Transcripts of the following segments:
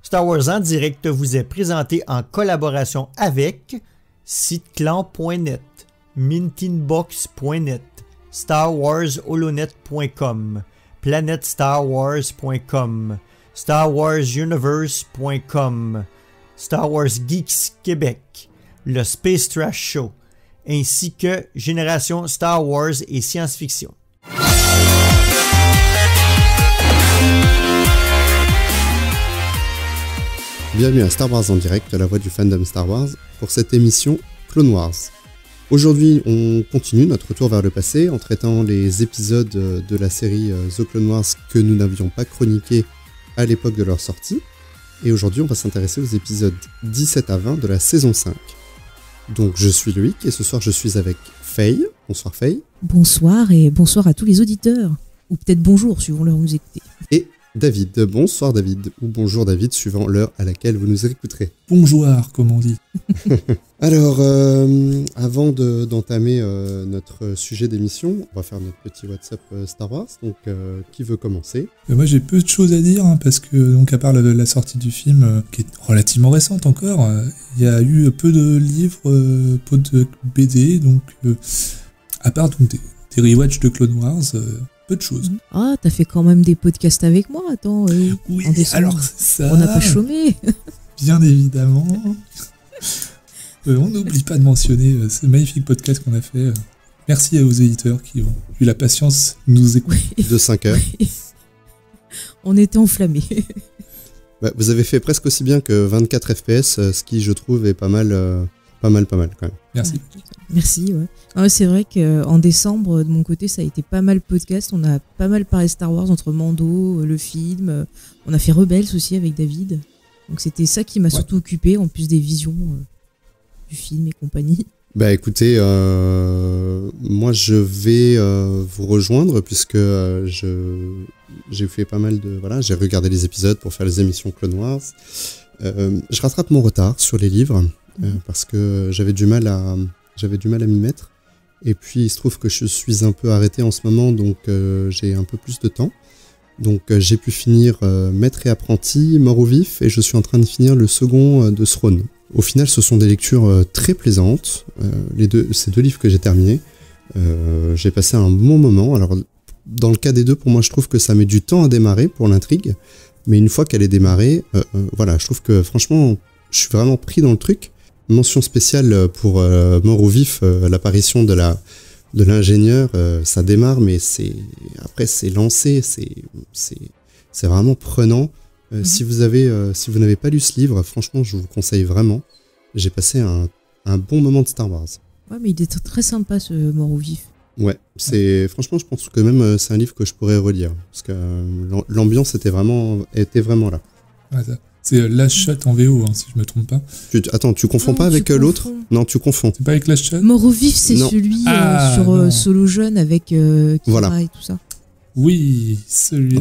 Star Wars en direct vous est présenté en collaboration avec siteclan.net, mintinbox.net, starwarsholonet.com, planetstarwars.com, starwarsuniverse.com, Star Wars Geeks Québec, le Space Trash Show, ainsi que Génération Star Wars et Science-Fiction. Bienvenue à Star Wars en direct, la voix du fandom Star Wars, pour cette émission Clone Wars. Aujourd'hui, on continue notre retour vers le passé en traitant les épisodes de la série The Clone Wars que nous n'avions pas chroniqués à l'époque de leur sortie. Et aujourd'hui, on va s'intéresser aux épisodes 17 à 20 de la saison 5. Donc, je suis Loïc et ce soir, je suis avec Faye. Bonsoir Faye. Bonsoir et bonsoir à tous les auditeurs. Ou peut-être bonjour, suivant l'heure où vous écoutez. Et David. Bonsoir David, ou bonjour David, suivant l'heure à laquelle vous nous écouterez. Bonjour, comme on dit. Alors, avant d'entamer notre sujet d'émission, on va faire notre petit WhatsApp Star Wars. Donc, qui veut commencer ? Moi, j'ai peu de choses à dire, parce que, donc, à part la sortie du film, qui est relativement récente encore, il y a eu peu de livres, peu de BD, donc, à part donc, des rewatch de Clone Wars, peu de choses. Ah, t'as fait quand même des podcasts avec moi, attends. Oui, en décembre, alors ça... on n'a pas chômé. Bien évidemment. On n'oublie pas de mentionner ce magnifique podcast qu'on a fait. Merci aux éditeurs qui ont eu la patience de nous écouter. De 5 heures. Oui. On était enflammés. Bah, vous avez fait presque aussi bien que 24 FPS, ce qui, je trouve, est pas mal quand même. Merci. Merci, ouais. Ah, c'est vrai qu'en décembre, de mon côté, ça a été pas mal podcast. On a pas mal parlé Star Wars entre Mando, le film. On a fait Rebels aussi avec David. Donc c'était ça qui m'a surtout occupé, en plus des visions du film et compagnie. Bah écoutez, moi je vais vous rejoindre puisque j'ai fait pas mal de... Voilà, j'ai regardé les épisodes pour faire les émissions Clone Wars. Je rattrape mon retard sur les livres parce que j'avais du mal à m'y mettre. Et puis il se trouve que je suis un peu arrêté en ce moment, donc j'ai un peu plus de temps. Donc j'ai pu finir Maître et Apprenti, Mort au vif, et je suis en train de finir le second de Throne. Au final, ce sont des lectures très plaisantes. Ces deux livres que j'ai terminés, j'ai passé un bon moment. Alors, dans le cas des deux, pour moi, je trouve que ça met du temps à démarrer pour l'intrigue. Mais une fois qu'elle est démarrée, voilà, je trouve que franchement, je suis vraiment pris dans le truc. Mention spéciale pour Mort au vif, l'apparition de l'ingénieur, ça démarre, mais après c'est lancé, c'est vraiment prenant. Si vous n'avez pas lu ce livre, franchement, je vous conseille vraiment. J'ai passé un bon moment de Star Wars. Ouais, mais il était très sympa ce Mort au vif. Ouais, franchement, je pense que même c'est un livre que je pourrais relire parce que l'ambiance était vraiment là. Ouais, ça. C'est Last Shot en VO, si je me trompe pas. Tu confonds pas avec l'autre ? Non, tu confonds. C'est pas avec Last Shot ? Mort au vif, c'est celui sur Solo Jeune avec Kira voilà. et tout ça. Oui, celui...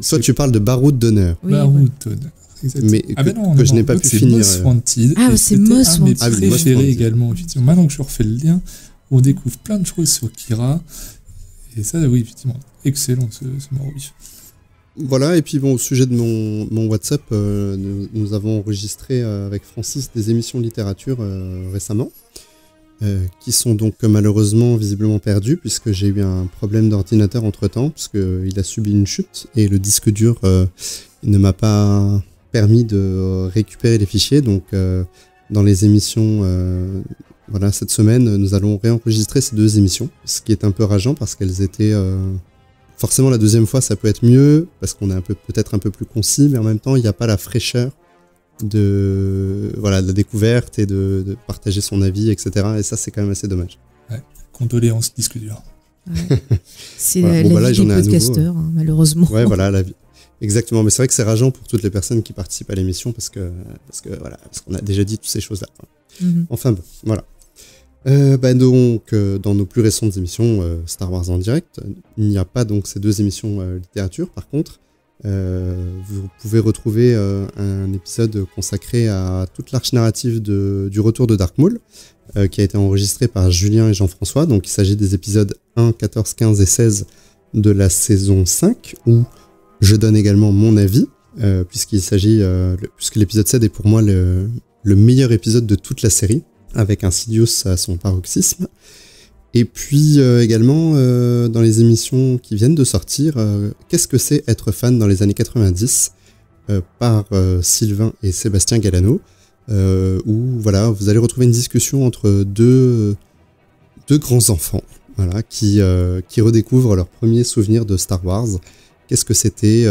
Soit tu parles de Baroud d'honneur. Oui, Baroud d'honneur. Exactement. Mais que je n'ai pas pu finir. Most Wanted. Ah, c'est Most Wanted. Un de mes préférés également, effectivement. Maintenant que je refais le lien, on découvre plein de choses sur Kira. Et ça, oui, effectivement, excellent ce Mort au vif. Voilà, et puis bon, au sujet de mon WhatsApp, nous avons enregistré avec Francis des émissions de littérature récemment, qui sont donc malheureusement visiblement perdues, puisque j'ai eu un problème d'ordinateur entre-temps, puisqu'il a subi une chute, et le disque dur ne m'a pas permis de récupérer les fichiers. Donc dans les émissions, voilà, cette semaine, nous allons réenregistrer ces deux émissions, ce qui est un peu rageant, parce qu'elles étaient... Forcément, la deuxième fois, ça peut être mieux, parce qu'on est peut-être un peu plus concis, mais en même temps, il n'y a pas la fraîcheur de la découverte et de partager son avis, etc. Et ça, c'est quand même assez dommage. Ouais, condoléances, disque dur. Ouais. C'est voilà, la vie des podcasteurs, malheureusement. Ouais, voilà, la vie. Exactement, mais c'est vrai que c'est rageant pour toutes les personnes qui participent à l'émission, parce qu'on a déjà dit toutes ces choses-là. Enfin bon, voilà. Donc, dans nos plus récentes émissions Star Wars en direct, il n'y a pas donc ces deux émissions littérature. Par contre, vous pouvez retrouver un épisode consacré à toute l'arche narrative du retour de Dark Maul, qui a été enregistré par Julien et Jean-François. Donc, il s'agit des épisodes 1, 14, 15 et 16 de la saison 5, où je donne également mon avis. puisqu'il s'agit, puisque l'épisode 7 est pour moi le meilleur épisode de toute la série, avec Insidious à son paroxysme. Et puis également, dans les émissions qui viennent de sortir, qu'est-ce que c'est être fan dans les années 90 par Sylvain et Sébastien Galano, où voilà, vous allez retrouver une discussion entre deux grands enfants, voilà, qui redécouvrent leurs premiers souvenirs de Star Wars. Qu'est-ce que c'était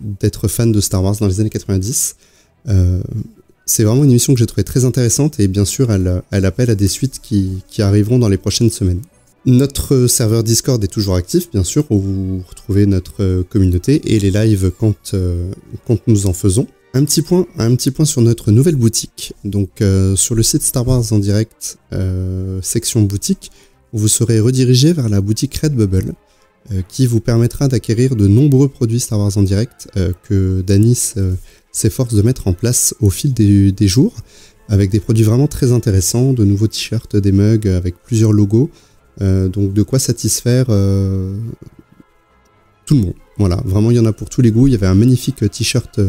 d'être fan de Star Wars dans les années 90 ? C'est vraiment une émission que j'ai trouvée très intéressante et bien sûr elle appelle à des suites qui arriveront dans les prochaines semaines. Notre serveur Discord est toujours actif, bien sûr, où vous retrouvez notre communauté et les lives quand nous en faisons. Un petit point sur notre nouvelle boutique. Donc sur le site Star Wars en direct, section boutique, vous serez redirigé vers la boutique Redbubble, qui vous permettra d'acquérir de nombreux produits Star Wars en direct que Danis s'efforce de mettre en place au fil des jours, avec des produits vraiment très intéressants, de nouveaux t-shirts, des mugs avec plusieurs logos, donc de quoi satisfaire tout le monde. Voilà, vraiment il y en a pour tous les goûts. Il y avait un magnifique t-shirt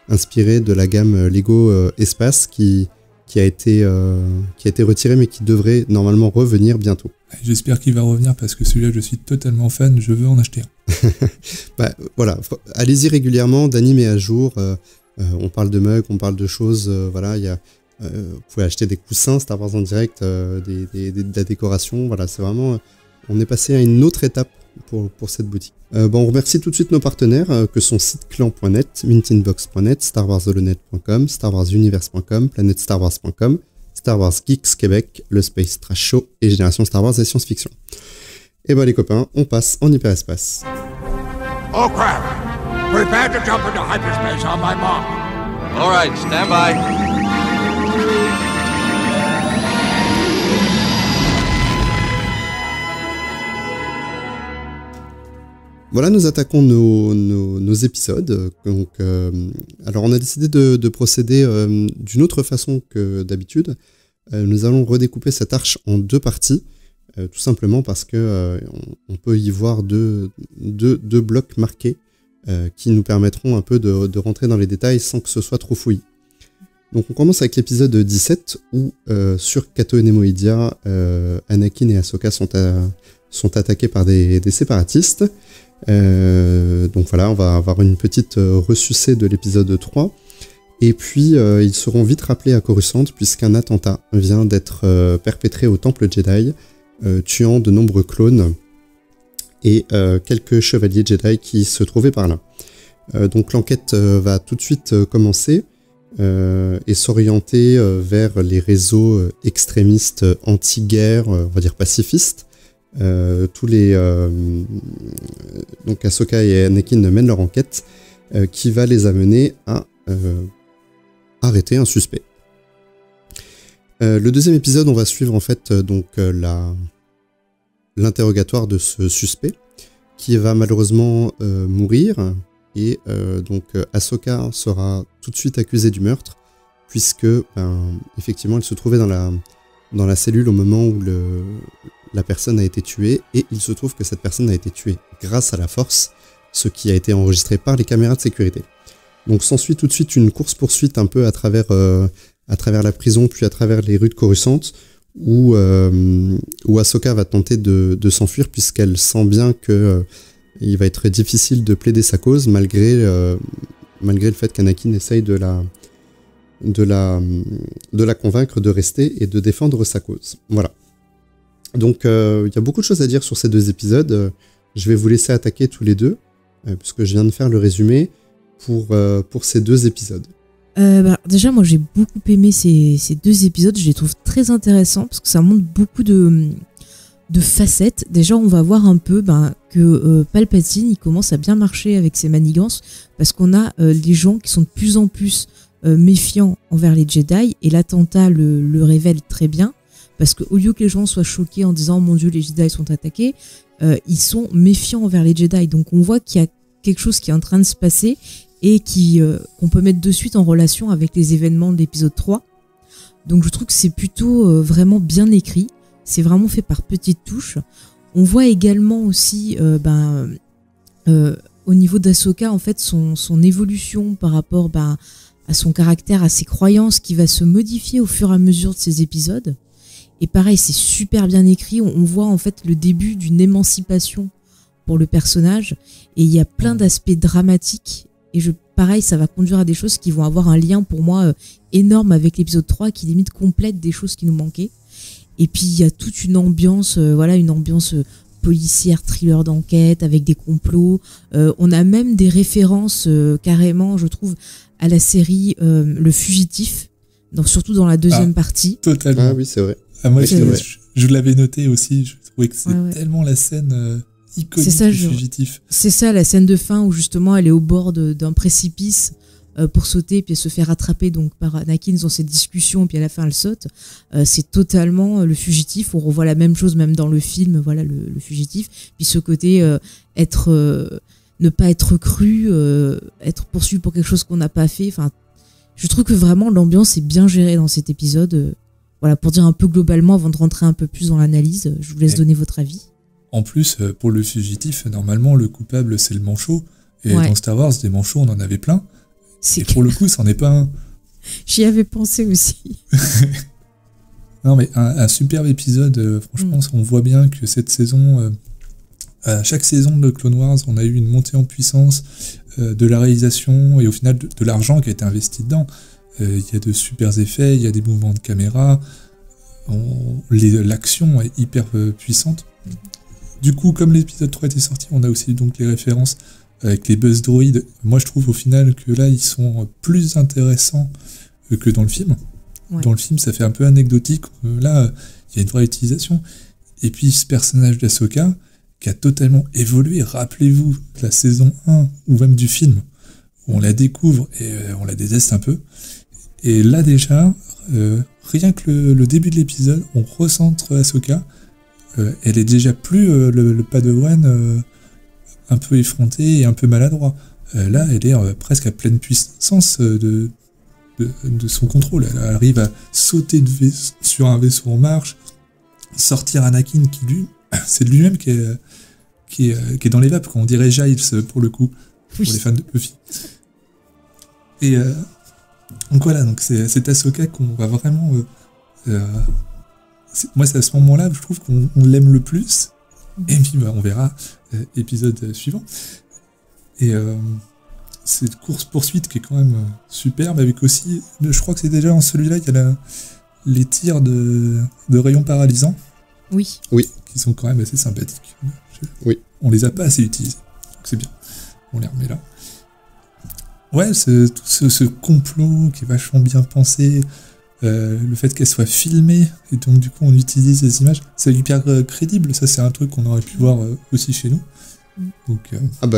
inspiré de la gamme Lego Espace qui a été retiré mais qui devrait normalement revenir bientôt. J'espère qu'il va revenir parce que celui-là je suis totalement fan, je veux en acheter un. Bah, voilà, allez-y régulièrement, Dany met à jour, on parle de mugs, on parle de choses, voilà, il y a, vous pouvez acheter des coussins Star Wars en direct, de la décoration, voilà, c'est vraiment, on est passé à une autre étape pour cette boutique. On remercie tout de suite nos partenaires que sont siteclan.net, mintinbox.net, starwarsholonet.com, starwarsuniverse.com, planetstarwars.com, Star Wars Geeks Québec, le Space Trash Show et Génération Star Wars et Science-Fiction. Et les copains, on passe en hyperespace. Oh crap! Prepare to jump into hyperspace on my mark. All right, stand by. Voilà, nous attaquons nos épisodes. Donc, alors, on a décidé de procéder d'une autre façon que d'habitude. Nous allons redécouper cette arche en deux parties, tout simplement parce que on peut y voir deux blocs marqués qui nous permettront un peu de rentrer dans les détails sans que ce soit trop fouillis. Donc, on commence avec l'épisode 17 où sur Cato et Nemoidia, Anakin et Ahsoka sont attaqués par des séparatistes. Donc voilà, on va avoir une petite ressucée de l'épisode 3 et puis ils seront vite rappelés à Coruscant puisqu'un attentat vient d'être perpétré au temple Jedi, tuant de nombreux clones et quelques chevaliers Jedi qui se trouvaient par là. Donc l'enquête va tout de suite commencer et s'orienter vers les réseaux extrémistes anti-guerre, on va dire pacifistes. Donc Ahsoka et Anakin mènent leur enquête qui va les amener à arrêter un suspect. Le deuxième épisode, on va suivre en fait l'interrogatoire de ce suspect qui va malheureusement mourir et donc Ahsoka sera tout de suite accusée du meurtre puisque effectivement elle se trouvait dans la cellule au moment où la personne a été tuée, et il se trouve que cette personne a été tuée grâce à la Force, ce qui a été enregistré par les caméras de sécurité. Donc s'ensuit tout de suite une course-poursuite un peu à travers la prison, puis à travers les rues de Coruscant, où Ahsoka va tenter de s'enfuir, puisqu'elle sent bien que il va être difficile de plaider sa cause, malgré le fait qu'Anakin essaye de la convaincre de rester et de défendre sa cause. Voilà. Donc il y a beaucoup de choses à dire sur ces deux épisodes. Je vais vous laisser attaquer tous les deux, puisque je viens de faire le résumé pour ces deux épisodes. Déjà, moi j'ai beaucoup aimé ces deux épisodes, je les trouve très intéressants parce que ça montre beaucoup de facettes. Déjà, on va voir un peu que Palpatine il commence à bien marcher avec ses manigances parce qu'on a les gens qui sont de plus en plus méfiants envers les Jedi et l'attentat le révèle très bien. Parce qu'au lieu que les gens soient choqués en disant « Mon Dieu, les Jedi sont attaqués », ils sont méfiants envers les Jedi. Donc on voit qu'il y a quelque chose qui est en train de se passer et qu'on peut mettre de suite en relation avec les événements de l'épisode 3. Donc je trouve que c'est plutôt vraiment bien écrit. C'est vraiment fait par petites touches. On voit également aussi au niveau d'Ahsoka, en fait, son évolution par rapport à son caractère, à ses croyances, qui va se modifier au fur et à mesure de ces épisodes. Et pareil, c'est super bien écrit. On voit en fait le début d'une émancipation pour le personnage. Et il y a plein d'aspects dramatiques. Et pareil, ça va conduire à des choses qui vont avoir un lien pour moi énorme avec l'épisode 3, qui limite complète des choses qui nous manquaient. Et puis il y a toute une ambiance, une ambiance policière, thriller d'enquête, avec des complots. On a même des références carrément, je trouve, à la série Le Fugitif, surtout dans la deuxième partie. Totalement. Ah oui, c'est vrai. Ah, moi, c'est vrai. je l'avais noté aussi. Je trouvais que c'est tellement la scène iconique du Fugitif. C'est ça, la scène de fin où justement elle est au bord d'un précipice pour sauter, puis elle se fait rattraper donc par Anakin dans cette discussion, puis à la fin elle saute. C'est totalement Le Fugitif. On revoit la même chose même dans le film, voilà, le Fugitif. Puis ce côté ne pas être cru, être poursuivi pour quelque chose qu'on n'a pas fait. Enfin, je trouve que vraiment l'ambiance est bien gérée dans cet épisode. Voilà, pour dire un peu globalement, avant de rentrer un peu plus dans l'analyse, je vous laisse donner votre avis. En plus, pour Le Fugitif, normalement, le coupable, c'est le manchot. Et dans Star Wars, des manchots, on en avait plein. Et pour le coup, c'en est pas un. J'y avais pensé aussi. Non, mais un superbe épisode. Franchement, on voit bien que cette saison, à chaque saison de Clone Wars, on a eu une montée en puissance de la réalisation et au final de l'argent qui a été investi dedans. Il y a de super effets, il y a des mouvements de caméra, l'action est hyper puissante. Du coup, comme l'épisode 3 était sorti, on a aussi donc les références avec les buzz droïdes. Moi, je trouve au final que là, ils sont plus intéressants que dans le film. Ouais. Dans le film, ça fait un peu anecdotique. Là, il y a une vraie utilisation. Et puis, ce personnage d'Ahsoka, qui a totalement évolué. Rappelez-vous de la saison 1, ou même du film, où on la découvre et on la déteste un peu. Et là, déjà, rien que le début de l'épisode, on recentre Ahsoka. Elle est déjà plus le Padawan un peu effronté et un peu maladroit. Là, elle est presque à pleine puissance de son contrôle. Elle arrive à sauter sur un vaisseau en marche, sortir Anakin qui, lui, c'est lui-même qui est dans les vapes, on dirait Giles pour le coup, pour les fans de Buffy. Et donc voilà, donc c'est Ahsoka qu'on va vraiment... moi, c'est à ce moment-là que je trouve qu'on l'aime le plus. Et puis, on verra épisode suivant. Et cette course-poursuite qui est quand même superbe, avec aussi, je crois que c'est déjà dans celui-là, il y a les tirs de rayons paralysants. Oui. Qui sont quand même assez sympathiques. Oui. On les a pas assez utilisés. Donc c'est bien. On les remet là. Ouais, tout ce complot qui est vachement bien pensé. Le fait qu'elle soit filmée, et donc du coup on utilise les images, c'est hyper crédible, ça c'est un truc qu'on aurait pu voir aussi chez nous. Donc,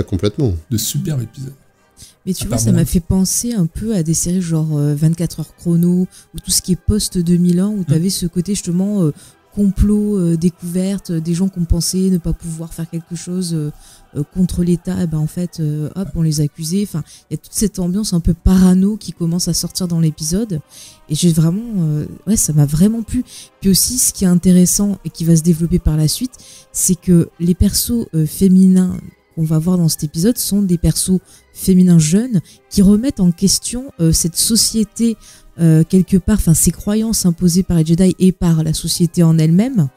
complètement. De superbes épisodes. Mais tu vois, ça m'a fait penser un peu à des séries genre 24 heures chrono, ou tout ce qui est post-2000 ans, où tu avais ce côté justement complot, découverte, des gens qui ont pensé ne pas pouvoir faire quelque chose contre l'État, et ben en fait, on les accusait. Enfin, il y a toute cette ambiance un peu parano qui commence à sortir dans l'épisode. Et j'ai vraiment, ça m'a vraiment plu. Puis aussi, ce qui est intéressant et qui va se développer par la suite, c'est que les persos féminins qu'on va voir dans cet épisode sont des persos féminins jeunes qui remettent en question cette société quelque part, enfin ces croyances imposées par les Jedi et par la société en elle-même.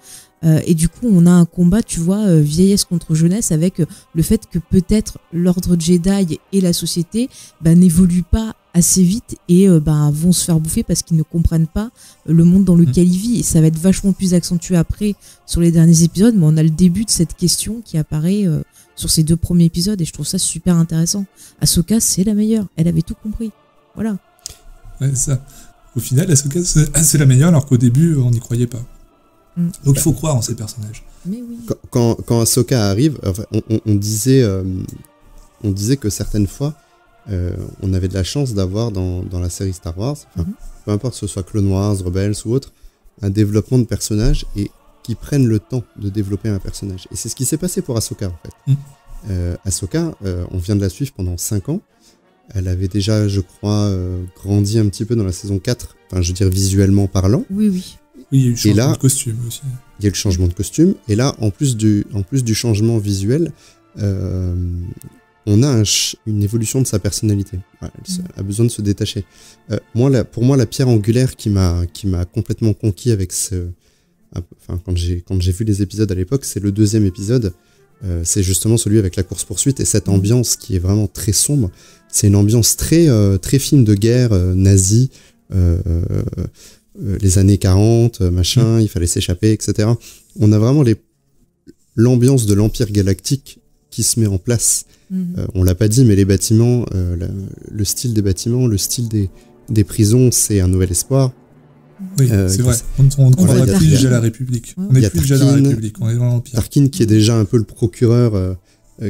Et du coup, on a un combat, tu vois, vieillesse contre jeunesse, avec le fait que peut-être l'ordre Jedi et la société n'évoluent pas assez vite et vont se faire bouffer parce qu'ils ne comprennent pas le monde dans lequel ils vivent. Et ça va être vachement plus accentué après sur les derniers épisodes, mais on a le début de cette question qui apparaît sur ces 2 premiers épisodes et je trouve ça super intéressant. Ahsoka, c'est la meilleure, elle avait tout compris. Voilà. Ouais, ça. Au final, Ahsoka, c'est la meilleure, alors qu'au début, on n'y croyait pas. Donc il faut croire en ces personnages. Mais oui. Quand Ahsoka arrive, enfin, on disait que certaines fois, on avait de la chance d'avoir dans la série Star Wars, peu importe que ce soit Clone Wars, Rebels ou autre, un développement de personnages et qui prennent le temps de développer un personnage. Et c'est ce qui s'est passé pour Ahsoka en fait. Ahsoka, on vient de la suivre pendant 5 ans. Elle avait déjà, je crois, grandi un petit peu dans la saison 4, enfin je veux dire visuellement parlant. Oui. Oui, il y a eu le changement de costume aussi. Il y a eu le changement de costume. Et là, en plus du changement visuel, on a une évolution de sa personnalité. Voilà, elle a besoin de se détacher. Pour moi, la pierre angulaire qui m'a complètement conquis avec quand j'ai vu les épisodes à l'époque, c'est le 2e épisode. C'est justement celui avec la course-poursuite et cette ambiance qui est vraiment très sombre. C'est une ambiance très film de guerre nazie, les années 40, machin, il fallait s'échapper, etc. On a vraiment l'ambiance de l'Empire galactique qui se met en place. On l'a pas dit, mais les bâtiments, le style des bâtiments, le style des prisons, c'est un nouvel espoir. Oui, c'est vrai. On ne croira plus déjà à la République. On n'est plus déjà dans la République, on est dans l'Empire. Tarkin qui est déjà un peu le procureur,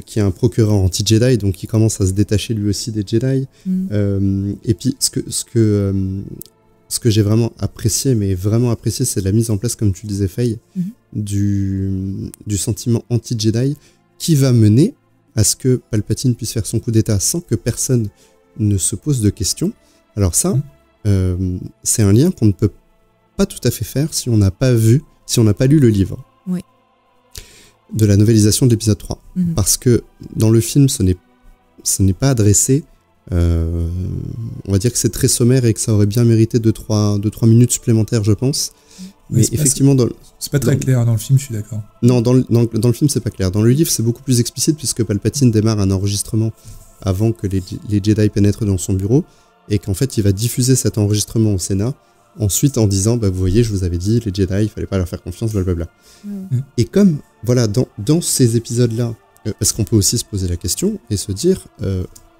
qui est un procureur anti-Jedi, donc qui commence à se détacher lui aussi des Jedi. Et puis, ce que j'ai vraiment apprécié, c'est la mise en place, comme tu disais, Faye, du sentiment anti-Jedi qui va mener à ce que Palpatine puisse faire son coup d'état sans que personne ne se pose de questions. Alors ça, c'est un lien qu'on ne peut pas tout à fait faire si on n'a pas lu le livre de la novélisation de l'épisode 3. Parce que dans le film, ce n'est pas adressé. On va dire que c'est très sommaire et que ça aurait bien mérité 2-3 minutes supplémentaires, je pense. Mais effectivement, c'est pas très clair dans le film, je suis d'accord. Non, dans le film, c'est pas clair. Dans le livre, c'est beaucoup plus explicite puisque Palpatine démarre un enregistrement avant que les Jedi pénètrent dans son bureau et qu'en fait, il va diffuser cet enregistrement au Sénat. Ensuite, en disant, vous voyez, je vous avais dit, les Jedi, il fallait pas leur faire confiance, blablabla. Et comme, voilà, dans ces épisodes-là, parce qu'on peut aussi se poser la question et se dire,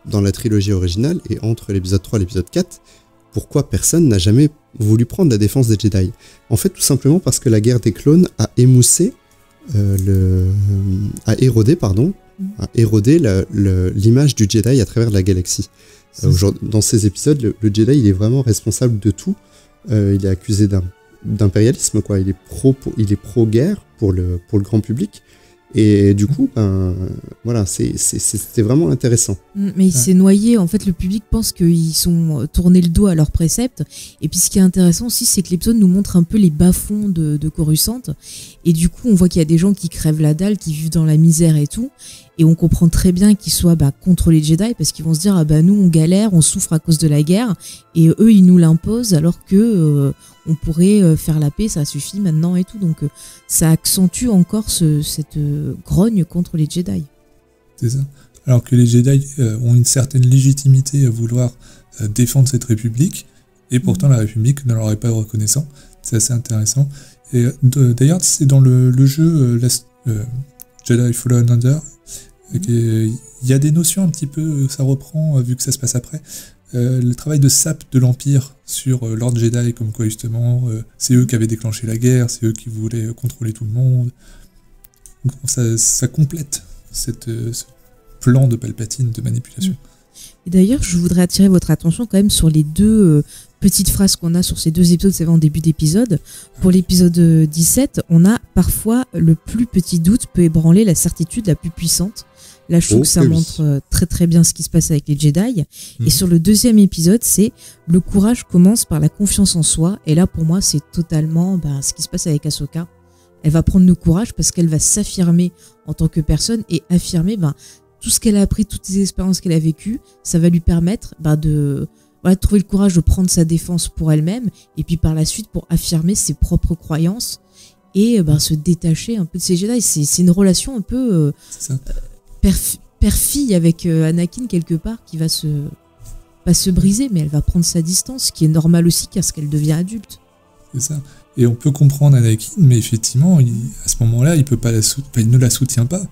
dans la trilogie originale et entre l'épisode 3 et l'épisode 4, pourquoi personne n'a jamais voulu prendre la défense des Jedi? En fait, tout simplement parce que la guerre des clones a émoussé, a érodé l'image du Jedi à travers la galaxie. Dans ces épisodes, le Jedi, il est vraiment responsable de tout. Il est accusé d'impérialisme, quoi. Il est pro-guerre pour le grand public. Et du coup, voilà, c'était vraiment intéressant. Mais il s'est noyé. En fait, le public pense qu'ils sont tournés le dos à leurs préceptes. Et puis, ce qui est intéressant aussi, c'est que l'épisode nous montre un peu les bas-fonds de Coruscant. Et du coup, on voit qu'il y a des gens qui crèvent la dalle, qui vivent dans la misère et tout. Et on comprend très bien qu'ils soient contre les Jedi parce qu'ils vont se dire nous, on galère, on souffre à cause de la guerre. Et eux, ils nous l'imposent alors que on pourrait faire la paix, ça suffit maintenant et tout. Donc, ça accentue encore cette grogne contre les Jedi. C'est ça. Alors que les Jedi ont une certaine légitimité à vouloir défendre cette République, et pourtant la République ne leur est pas reconnaissant. C'est assez intéressant. Et d'ailleurs, c'est dans le jeu Jedi Fallen Order, il y a des notions un petit peu, ça reprend, vu que ça se passe après, le travail de sape de l'Empire sur l'ordre Jedi, comme quoi justement, c'est eux qui avaient déclenché la guerre, c'est eux qui voulaient contrôler tout le monde. Donc, ça complète ce plan de Palpatine de manipulation. Et d'ailleurs, je voudrais attirer votre attention quand même sur les deux petites phrases qu'on a sur ces deux épisodes, c'est en début d'épisode. Pour l'épisode 17, on a parfois le plus petit doute peut ébranler la certitude la plus puissante. Là, je trouve que ça montre très très bien ce qui se passe avec les Jedi. Et sur le deuxième épisode, c'est le courage commence par la confiance en soi. Et là, pour moi, c'est totalement ce qui se passe avec Ahsoka. Elle va prendre le courage parce qu'elle va s'affirmer en tant que personne et affirmer tout ce qu'elle a appris, toutes les expériences qu'elle a vécues. Ça va lui permettre de trouver le courage de prendre sa défense pour elle-même et puis par la suite pour affirmer ses propres croyances et se détacher un peu de ses Jedi. C'est une relation un peu père-fille avec Anakin quelque part qui va pas se briser, mais elle va prendre sa distance, ce qui est normal aussi parce qu'elle devient adulte. C'est ça. Et on peut comprendre Anakin, mais effectivement, à ce moment-là, il ne la soutient pas.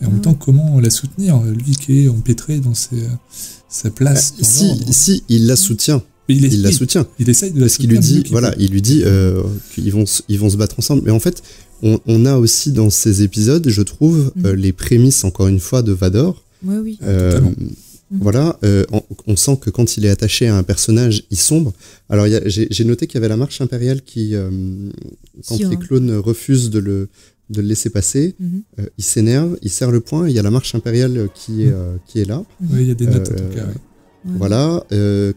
Et en même temps, comment la soutenir, lui qui est empêtré dans sa place dans l'ordre. Si, il la soutient. Il la soutient. Il essaye de la soutenir. Parce qu'il lui dit qu'ils vont se battre ensemble. Mais en fait, on a aussi dans ces épisodes, je trouve, les prémices, encore une fois, de Vador. Oui. Voilà, on sent que quand il est attaché à un personnage, il sombre. Alors, j'ai noté qu'il y avait la marche impériale qui, quand les clones refusent de le laisser passer, il s'énerve, il serre le poing, et il y a la marche impériale qui est là. Oui, il y a des notes en tout cas. Oui. Voilà,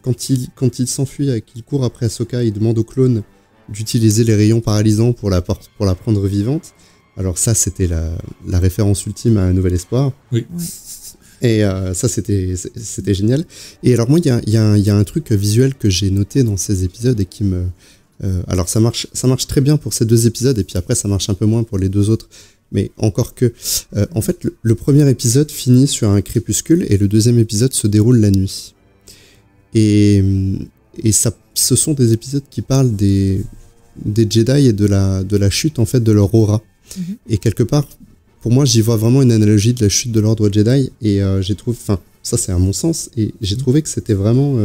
quand il s'enfuit et qu'il court après Ahsoka, il demande aux clones d'utiliser les rayons paralysants pour la prendre vivante. Alors ça, c'était la référence ultime à Un Nouvel Espoir. Oui. Et ça, c'était génial. Et alors moi, il y a un truc visuel que j'ai noté dans ces épisodes et qui me... alors ça marche très bien pour ces 2 épisodes, et puis après ça marche un peu moins pour les 2 autres. Mais encore que... en fait, le premier épisode finit sur un crépuscule, et le 2e épisode se déroule la nuit. Et ça, ce sont des épisodes qui parlent des Jedi et de la chute, en fait, de leur aura. Et quelque part... Pour moi, j'y vois vraiment une analogie de la chute de l'ordre Jedi, et j'ai trouvé, enfin, ça c'est à mon sens, et j'ai trouvé que c'était vraiment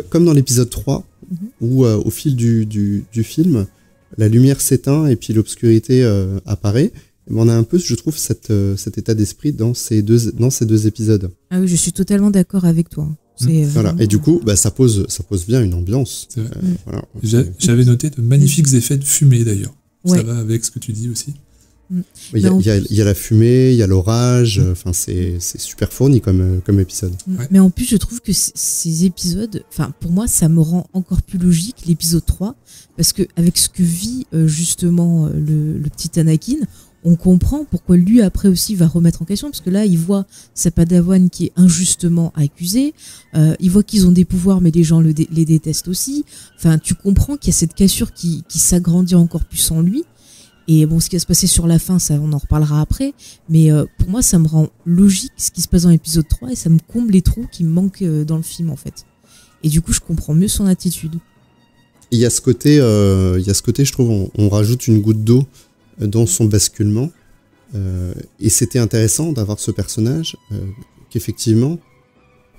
comme dans l'épisode 3, où au fil du film, la lumière s'éteint et puis l'obscurité apparaît. On a un peu, je trouve, cet état d'esprit dans ces deux épisodes. Ah oui, je suis totalement d'accord avec toi. C'est voilà. vraiment... Et du coup, ça pose bien une ambiance. Voilà. J'avais noté de magnifiques effets de fumée d'ailleurs. Ouais. Ça va avec ce que tu dis aussi. Il y a la fumée, il y a l'orage, enfin c'est super fourni comme épisode. Ouais. Mais en plus, je trouve que ces épisodes, enfin pour moi, ça me rend encore plus logique l'épisode 3, parce que avec ce que vit justement le petit Anakin, on comprend pourquoi lui après aussi va remettre en question, parce que là il voit sa Padawan qui est injustement accusée, il voit qu'ils ont des pouvoirs mais les gens les détestent aussi. Enfin, tu comprends qu'il y a cette cassure qui s'agrandit encore plus en lui. Et bon, ce qui va se passer sur la fin, ça, on en reparlera après. Mais pour moi, ça me rend logique ce qui se passe dans l'épisode 3 et ça me comble les trous qui me manquent dans le film, en fait. Et du coup, je comprends mieux son attitude. Il y a ce côté, je trouve, on rajoute une goutte d'eau dans son basculement. Et c'était intéressant d'avoir ce personnage qu'effectivement,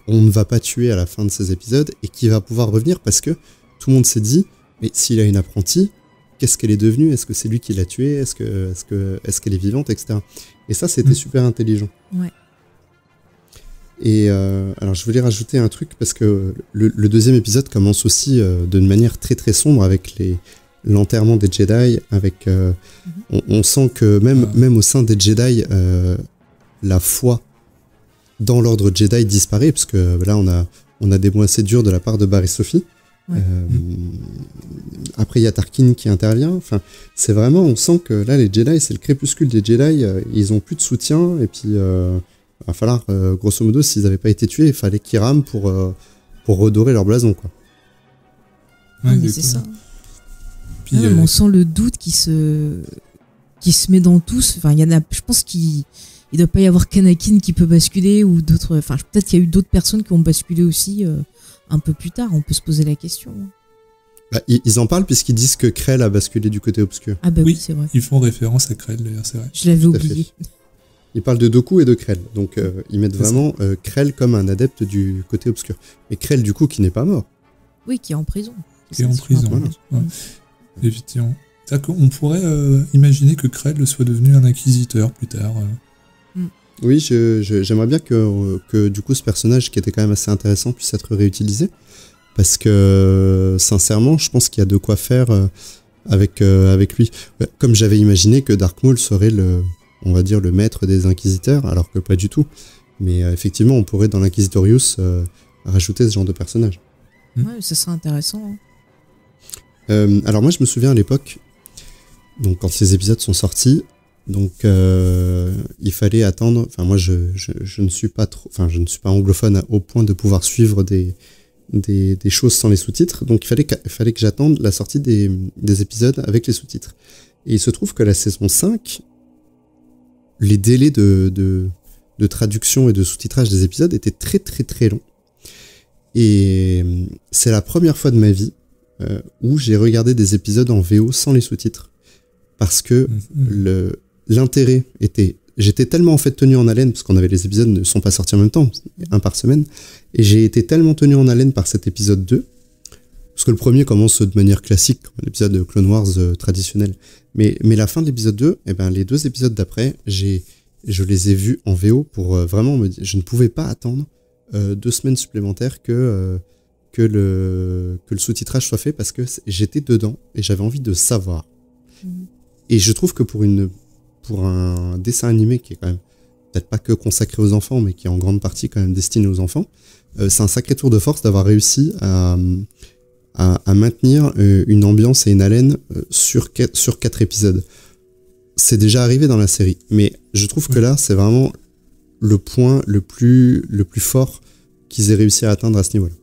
on ne va pas tuer à la fin de ces épisodes et qui va pouvoir revenir parce que tout le monde s'est dit, mais s'il a une apprentie, qu'est-ce qu'elle est devenue? Est-ce que c'est lui qui l'a tuée? Est-ce qu'elle est vivante, etc. Et ça, c'était super intelligent. Ouais. Et alors, je voulais rajouter un truc parce que le 2e épisode commence aussi d'une manière très très sombre avec l'enterrement des Jedi. Avec, on sent que même au sein des Jedi, la foi dans l'ordre Jedi disparaît, parce que là, on a des mots assez durs de la part de Barry Sophie. Ouais. Après il y a Tarkin qui intervient, enfin c'est vraiment, on sent que là les Jedi, c'est le crépuscule des Jedi, ils ont plus de soutien, et puis va falloir grosso modo, s'ils n'avaient pas été tués, il fallait qu'ils rament pour redorer leur blason, quoi. Ouais, mais c'est ça. Puis, on sent le doute qui se met dans tous. Enfin, il y en a, je pense qu'il doit pas y avoir qu'Anakin qui peut basculer, ou d'autres, enfin peut-être qu'il y a eu d'autres personnes qui ont basculé aussi un peu plus tard, on peut se poser la question. Ils en parlent puisqu'ils disent que Krell a basculé du côté obscur. Ah bah oui, c'est vrai. Ils font référence à Krell d'ailleurs, c'est vrai. Je l'avais oublié. Ils parlent de Dooku et de Krell, donc ils mettent vraiment Krell comme un adepte du côté obscur. Mais Krell du coup qui n'est pas mort. Oui, qui est en prison. Qui est en prison, voilà. Ouais. Effectivement. C'est-à-dire qu'on pourrait imaginer que Krell soit devenu un inquisiteur plus tard. Oui, j'aimerais bien que du coup ce personnage qui était quand même assez intéressant puisse être réutilisé, parce que sincèrement je pense qu'il y a de quoi faire avec lui. Comme j'avais imaginé que Darth Maul serait on va dire le maître des inquisiteurs, alors que pas du tout. Mais effectivement on pourrait dans l'Inquisitorius rajouter ce genre de personnage. Ouais, ça serait intéressant. Alors moi je me souviens à l'époque, donc quand ces épisodes sont sortis, donc il fallait attendre, enfin moi je ne suis pas anglophone au point de pouvoir suivre des choses sans les sous-titres, donc il fallait que j'attende la sortie des épisodes avec les sous-titres. Et il se trouve que la saison 5, les délais de traduction et de sous-titrage des épisodes étaient très très très longs. Et c'est la première fois de ma vie où j'ai regardé des épisodes en VO sans les sous-titres, parce que l'intérêt était... J'étais tellement en fait tenu en haleine, parce qu'on avait les épisodes ne sont pas sortis en même temps, un par semaine, et j'ai été tellement tenu en haleine par cet épisode 2, parce que le premier commence de manière classique, comme l'épisode de Clone Wars traditionnel, mais la fin de l'épisode 2, les 2 épisodes d'après, je les ai vus en VO pour vraiment me dire, je ne pouvais pas attendre 2 semaines supplémentaires que le sous-titrage soit fait, parce que j'étais dedans et j'avais envie de savoir. Et je trouve que pour un dessin animé qui est quand même peut-être pas que consacré aux enfants, mais qui est en grande partie quand même destiné aux enfants, c'est un sacré tour de force d'avoir réussi à maintenir une ambiance et une haleine sur 4 épisodes. C'est déjà arrivé dans la série, mais je trouve que là, c'est vraiment le point le plus fort qu'ils aient réussi à atteindre à ce niveau-là.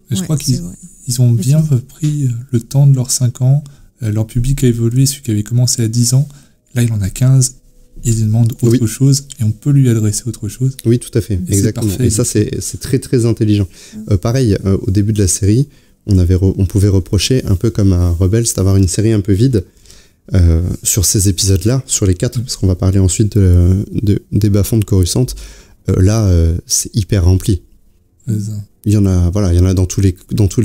Et je Ouais, crois c'est qu'ils vrai. ils ont bien pris le temps de leurs 5 ans. Leur public a évolué, celui qui avait commencé à 10 ans. Là, il en a 15. Il demande autre chose et on peut lui adresser autre chose. Oui, tout à fait, Et exactement. c'est parfait. Et ça, c'est très très intelligent. Pareil, au début de la série, on pouvait reprocher, un peu comme à Rebels, d'avoir une série un peu vide sur ces épisodes-là, sur les 4, parce qu'on va parler ensuite des bas-fonds de Coruscant. Là, c'est hyper rempli. C'est ça. Il y en a dans tous les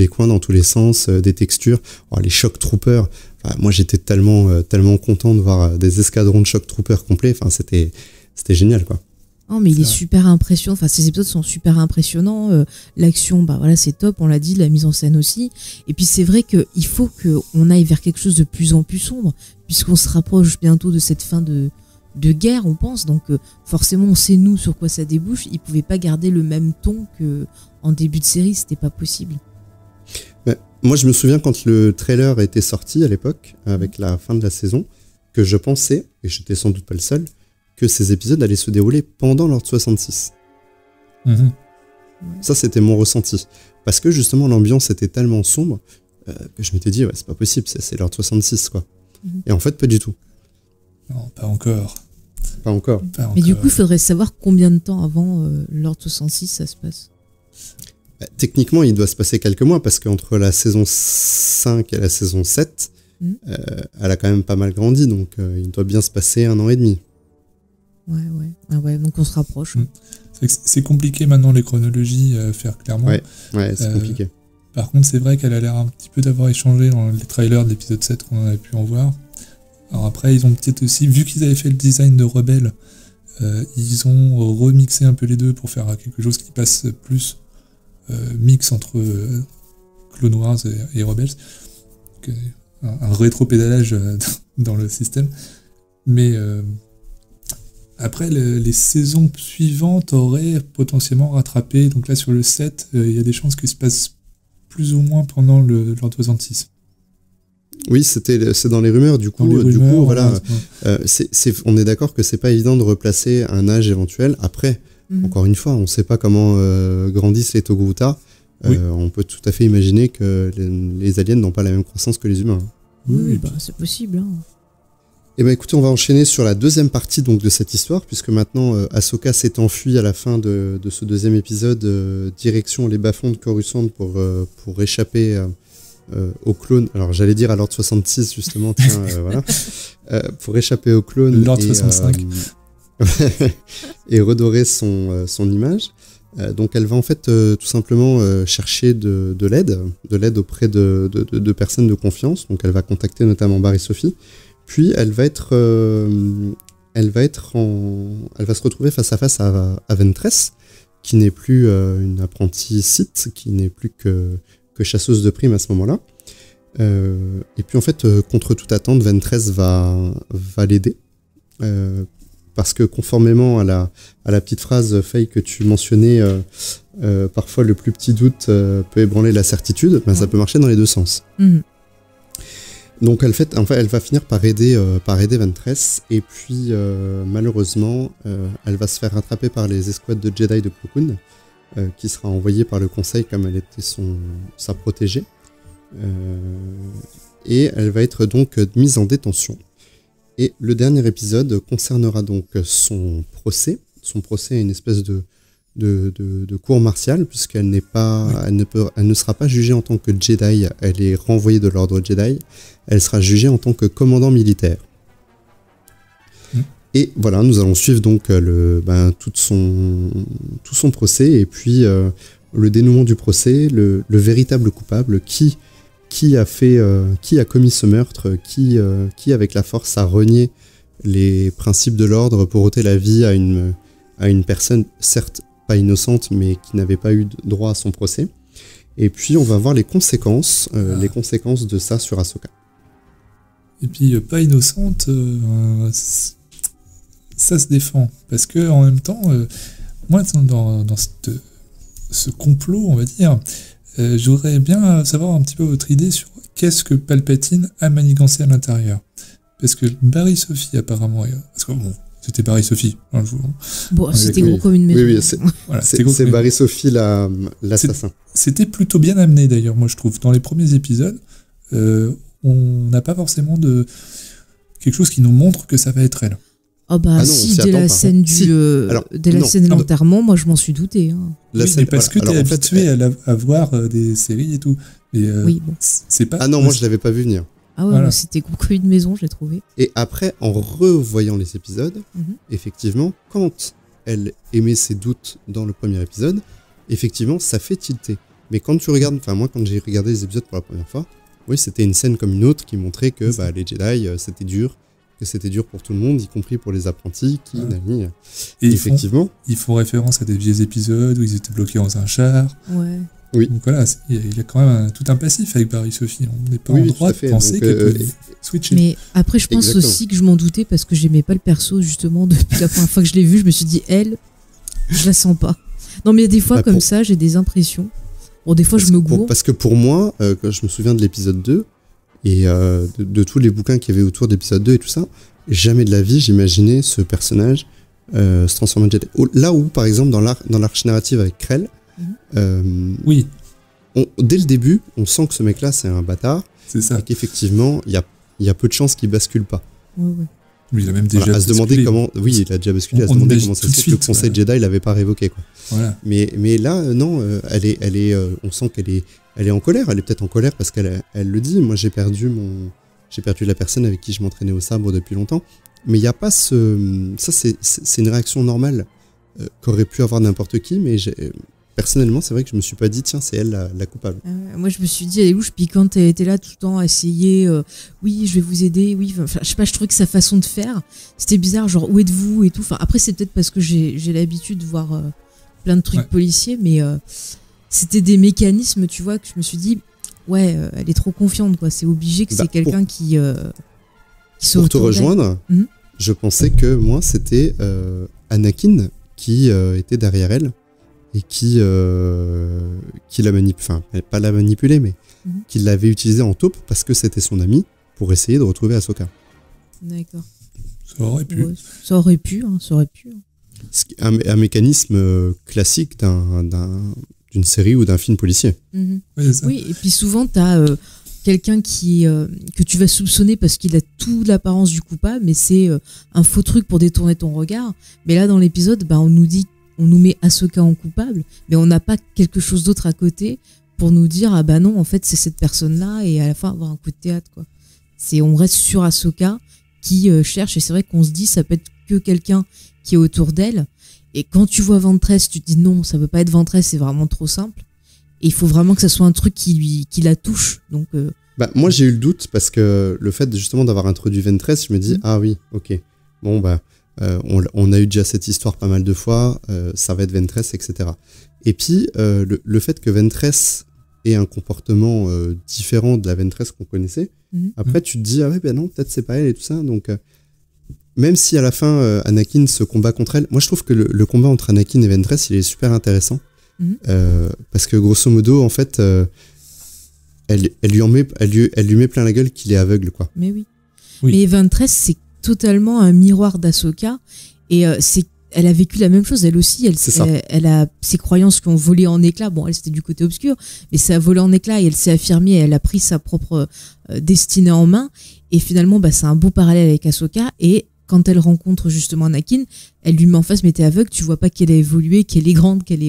coins, dans tous les sens, des textures. Oh, les Shock Troopers. Enfin, moi, j'étais tellement content de voir des escadrons de Shock Troopers complets. Enfin, c'était génial, quoi. Oh, mais il est Ça. super impressionnant. Enfin, ces épisodes sont super impressionnants. L'action, bah voilà, c'est top. On l'a dit, la mise en scène aussi. Et puis c'est vrai qu'il faut qu'on aille vers quelque chose de plus en plus sombre, puisqu'on se rapproche bientôt de cette fin de guerre, on pense. Donc forcément, on sait nous sur quoi ça débouche. Ils pouvaient pas garder le même ton que en début de série. C'était pas possible. Moi, je me souviens quand le trailer était sorti à l'époque, avec la fin de la saison, que je pensais, et j'étais sans doute pas le seul, que ces épisodes allaient se dérouler pendant l'Ordre 66. Mhm. Ça, c'était mon ressenti. Parce que justement, l'ambiance était tellement sombre que je m'étais dit, ouais, c'est pas possible, c'est l'Ordre 66, quoi. Mhm. Et en fait, pas du tout. Non, pas encore. Pas encore. Pas Mais du encore. coup, il faudrait savoir combien de temps avant l'Ordre 66 ça se passe. Techniquement, il doit se passer quelques mois, parce qu'entre la saison 5 et la saison 7, elle a quand même pas mal grandi, donc il doit bien se passer 1 an et demi. Ouais. Ah ouais, donc on se rapproche. Mm. C'est compliqué maintenant les chronologies à faire clairement. Ouais, c'est compliqué. Par contre, c'est vrai qu'elle a l'air un petit peu d'avoir échangé dans les trailers de l'épisode 7 qu'on en avait pu en voir. Alors après, ils ont peut-être aussi, vu qu'ils avaient fait le design de Rebelle, ils ont remixé un peu les deux pour faire quelque chose qui passe plus mix entre Clone Wars et Rebels. Donc, un rétro-pédalage dans le système. Mais après, les saisons suivantes auraient potentiellement rattrapé. Donc là, sur le 7, il y a des chances qu'il se passe plus ou moins pendant l'Ordre 66. Oui, c'est dans les rumeurs, du coup, Dans les rumeurs, voilà. ouais. On est d'accord que c'est pas évident de replacer un âge éventuel. Après, encore une fois, on sait pas comment grandissent les Togruta. Oui. On peut tout à fait imaginer que les aliens n'ont pas la même croissance que les humains. Oui, bah, c'est possible. Hein. Et ben écoutez, on va enchaîner sur la deuxième partie donc de cette histoire, puisque maintenant Ahsoka s'est enfuie à la fin de ce deuxième épisode, direction les bas-fonds de Coruscant pour échapper aux clones. Alors j'allais dire à l'Ordre 66 justement, tiens, voilà, pour échapper aux clones. L'Ordre 65. Et redorer son image. Donc elle va en fait tout simplement chercher de l'aide auprès de personnes de confiance. Donc elle va contacter notamment Barry Sophie. Puis elle va se retrouver face à face à Ventress, qui n'est plus une apprentie Sith, qui n'est plus que chasseuse de primes à ce moment-là. Et puis en fait, contre toute attente, Ventress va l'aider. Parce que conformément à la petite phrase Faye que tu mentionnais, parfois le plus petit doute peut ébranler la certitude, ben, ça peut marcher dans les deux sens. Mhm. Donc elle va finir par aider Ventress, et puis malheureusement elle va se faire rattraper par les escouades de Jedi de Plo Koon, qui sera envoyée par le Conseil comme elle était sa protégée, et elle va être donc mise en détention. Et le dernier épisode concernera donc son procès. Son procès est une espèce de cour martiale, puisqu'elle elle ne sera pas jugée en tant que Jedi, elle est renvoyée de l'ordre Jedi, elle sera jugée en tant que commandant militaire. Et voilà, nous allons suivre donc tout son procès, et puis le dénouement du procès, le véritable coupable, qui a commis ce meurtre, qui avec la force a renié les principes de l'ordre pour ôter la vie à une personne, certes pas innocente, mais qui n'avait pas eu droit à son procès. Et puis on va voir les conséquences de ça sur Ahsoka. Et puis pas innocente, ça se défend, parce que en même temps, moi dans ce complot, on va dire, j'aurais bien savoir un petit peu votre idée sur qu'est-ce que Palpatine a manigancé à l'intérieur. Parce que Barry Sophie, apparemment, parce que bon, C'était Barry Sophie. Un jour. Bon, c'était Oui. gros comme une maison. Oui, c'est Voilà, c'est gros comme- Barry Sophie l'assassin. C'était plutôt bien amené d'ailleurs, moi je trouve. Dans les premiers épisodes, on n'a pas forcément de quelque chose qui nous montre que ça va être elle. Ah bah Ah non, on si, s'y dès attend la pas. scène du, Si. Alors, dès la non. scène de Ah bah. l'enterrement, moi je m'en suis douté. Hein. La Oui, scène- mais parce que voilà. t'es Alors, en fait, habitué à voir des séries et tout. Mais Oui, bon. c'est pas. Ah non, moi je l'avais pas vu venir. Ah ouais, Voilà. moi, c'était gros comme une maison, j'ai trouvé. Et après, en revoyant les épisodes, Mhm. effectivement, quand elle émet ses doutes dans le premier épisode, effectivement, ça fait tilter. Mais quand tu regardes, enfin moi, quand j'ai regardé les épisodes pour la première fois, oui, c'était une scène comme une autre qui montrait que C'est ça. les Jedi, c'était dur, que c'était dur pour tout le monde, y compris pour les apprentis, qui, Ouais. nani. Et ils font, Effectivement, ils font référence à des vieux épisodes où ils étaient bloqués dans un char. Ouais. Donc voilà, il y a quand même tout un passif avec Barry Sophie. On n'est pas Oui, en oui, droit tout à de fait. penser Donc, qu'elle peut switcher. Mais après, je pense Exactement. aussi que je m'en doutais parce que j'aimais pas le perso, justement. Depuis la première fois que je l'ai vu, je me suis dit, elle, je la sens pas. Non, mais il y a des fois Bah, comme pour- ça, j'ai des impressions. Bon, des fois, je me gourre. parce que pour moi, quand je me souviens de l'épisode 2, et de tous les bouquins qu'il y avait autour de l'épisode 2 et tout ça, jamais de la vie j'imaginais ce personnage se transformer en Jedi. Là où, par exemple, dans l'arche narrative avec Krell, Oui, dès le début, on sent que ce mec-là, c'est un bâtard, c'est ça. et qu'effectivement, il y a peu de chances qu'il bascule pas. Ouais, ouais. Lui, il a même déjà. Voilà, à se demander basculé. comment... Oui, il a déjà basculé, à se On demander imagine comment ça tout de se fait que le suite, Conseil Jedi l'avait pas révoqué, quoi. Voilà. Mais là, non, on sent qu'elle est en colère. Elle est peut-être en colère parce qu'elle le dit. Moi, j'ai perdu la personne avec qui je m'entraînais au sabre depuis longtemps. Mais il n'y a pas ça, c'est une réaction normale qu'aurait pu avoir n'importe qui. Mais personnellement, c'est vrai que je me suis pas dit, tiens, c'est elle la coupable. Moi, je me suis dit, elle est louche. Puis quand elle était là tout le temps à essayer, oui, je vais vous aider, oui. Enfin, je sais pas, je trouvais que sa façon de faire, c'était bizarre, genre, où êtes-vous et tout. Enfin, après, c'est peut-être parce que j'ai l'habitude de voir plein de trucs Ouais. policiers, mais c'était des mécanismes, tu vois, que je me suis dit, ouais, elle est trop confiante, quoi. C'est obligé que Bah, c'est quelqu'un qui soit Pour te autour d'elle. rejoindre, Mhm. je pensais que moi, c'était Anakin qui était derrière elle et qui la manipulait, enfin, pas la manipuler, mais Mhm. qui l'avait utilisé en taupe parce que c'était son ami pour essayer de retrouver Ahsoka. D'accord. Ça aurait pu. Ouais, ça aurait pu, hein, ça aurait pu. Un mécanisme classique d'une série ou d'un film policier. Mhm. Ouais, c'est ça. Oui, et puis souvent, tu as quelqu'un que tu vas soupçonner parce qu'il a toute l'apparence du coupable, mais c'est un faux truc pour détourner ton regard. Mais là, dans l'épisode, bah, on nous met Ahsoka en coupable, mais on n'a pas quelque chose d'autre à côté pour nous dire, ah bah non, en fait, c'est cette personne-là, et à la fin, avoir un coup de théâtre, quoi. On reste sur Ahsoka qui cherche, et c'est vrai qu'on se dit, ça peut être que quelqu'un qui est autour d'elle. Et quand tu vois Ventress, tu te dis non, ça peut pas être Ventress, c'est vraiment trop simple. Et il faut vraiment que ça soit un truc qui la touche. Donc, Bah, moi, j'ai eu le doute parce que le fait justement d'avoir introduit Ventress, je me dis, ah oui, ok. Bon, bah, on a eu déjà cette histoire pas mal de fois, ça va être Ventress, etc. Et puis, le fait que Ventress ait un comportement différent de la Ventress qu'on connaissait, après, tu te dis, ah ouais, ben non, peut-être c'est pas elle et tout ça. Donc, même si à la fin, Anakin se combat contre elle, moi, je trouve que le combat entre Anakin et Ventress, il est super intéressant. Parce que grosso modo, en fait, elle lui met plein la gueule qu'il est aveugle, quoi. mais oui. Oui. Mais Ventress, c'est totalement un miroir d'Ahsoka. Et elle a vécu la même chose, elle aussi. C'est ça. Elle a ses croyances qui ont volé en éclats. Bon, elle, c'était du côté obscur, mais ça a volé en éclats et elle s'est affirmée. Elle a pris sa propre destinée en main. Et finalement, bah, c'est un beau parallèle avec Ahsoka. Et quand elle rencontre justement Anakin, elle lui met en face, mais t'es aveugle, tu vois pas qu'elle a évolué, qu'elle est grande, qu'elle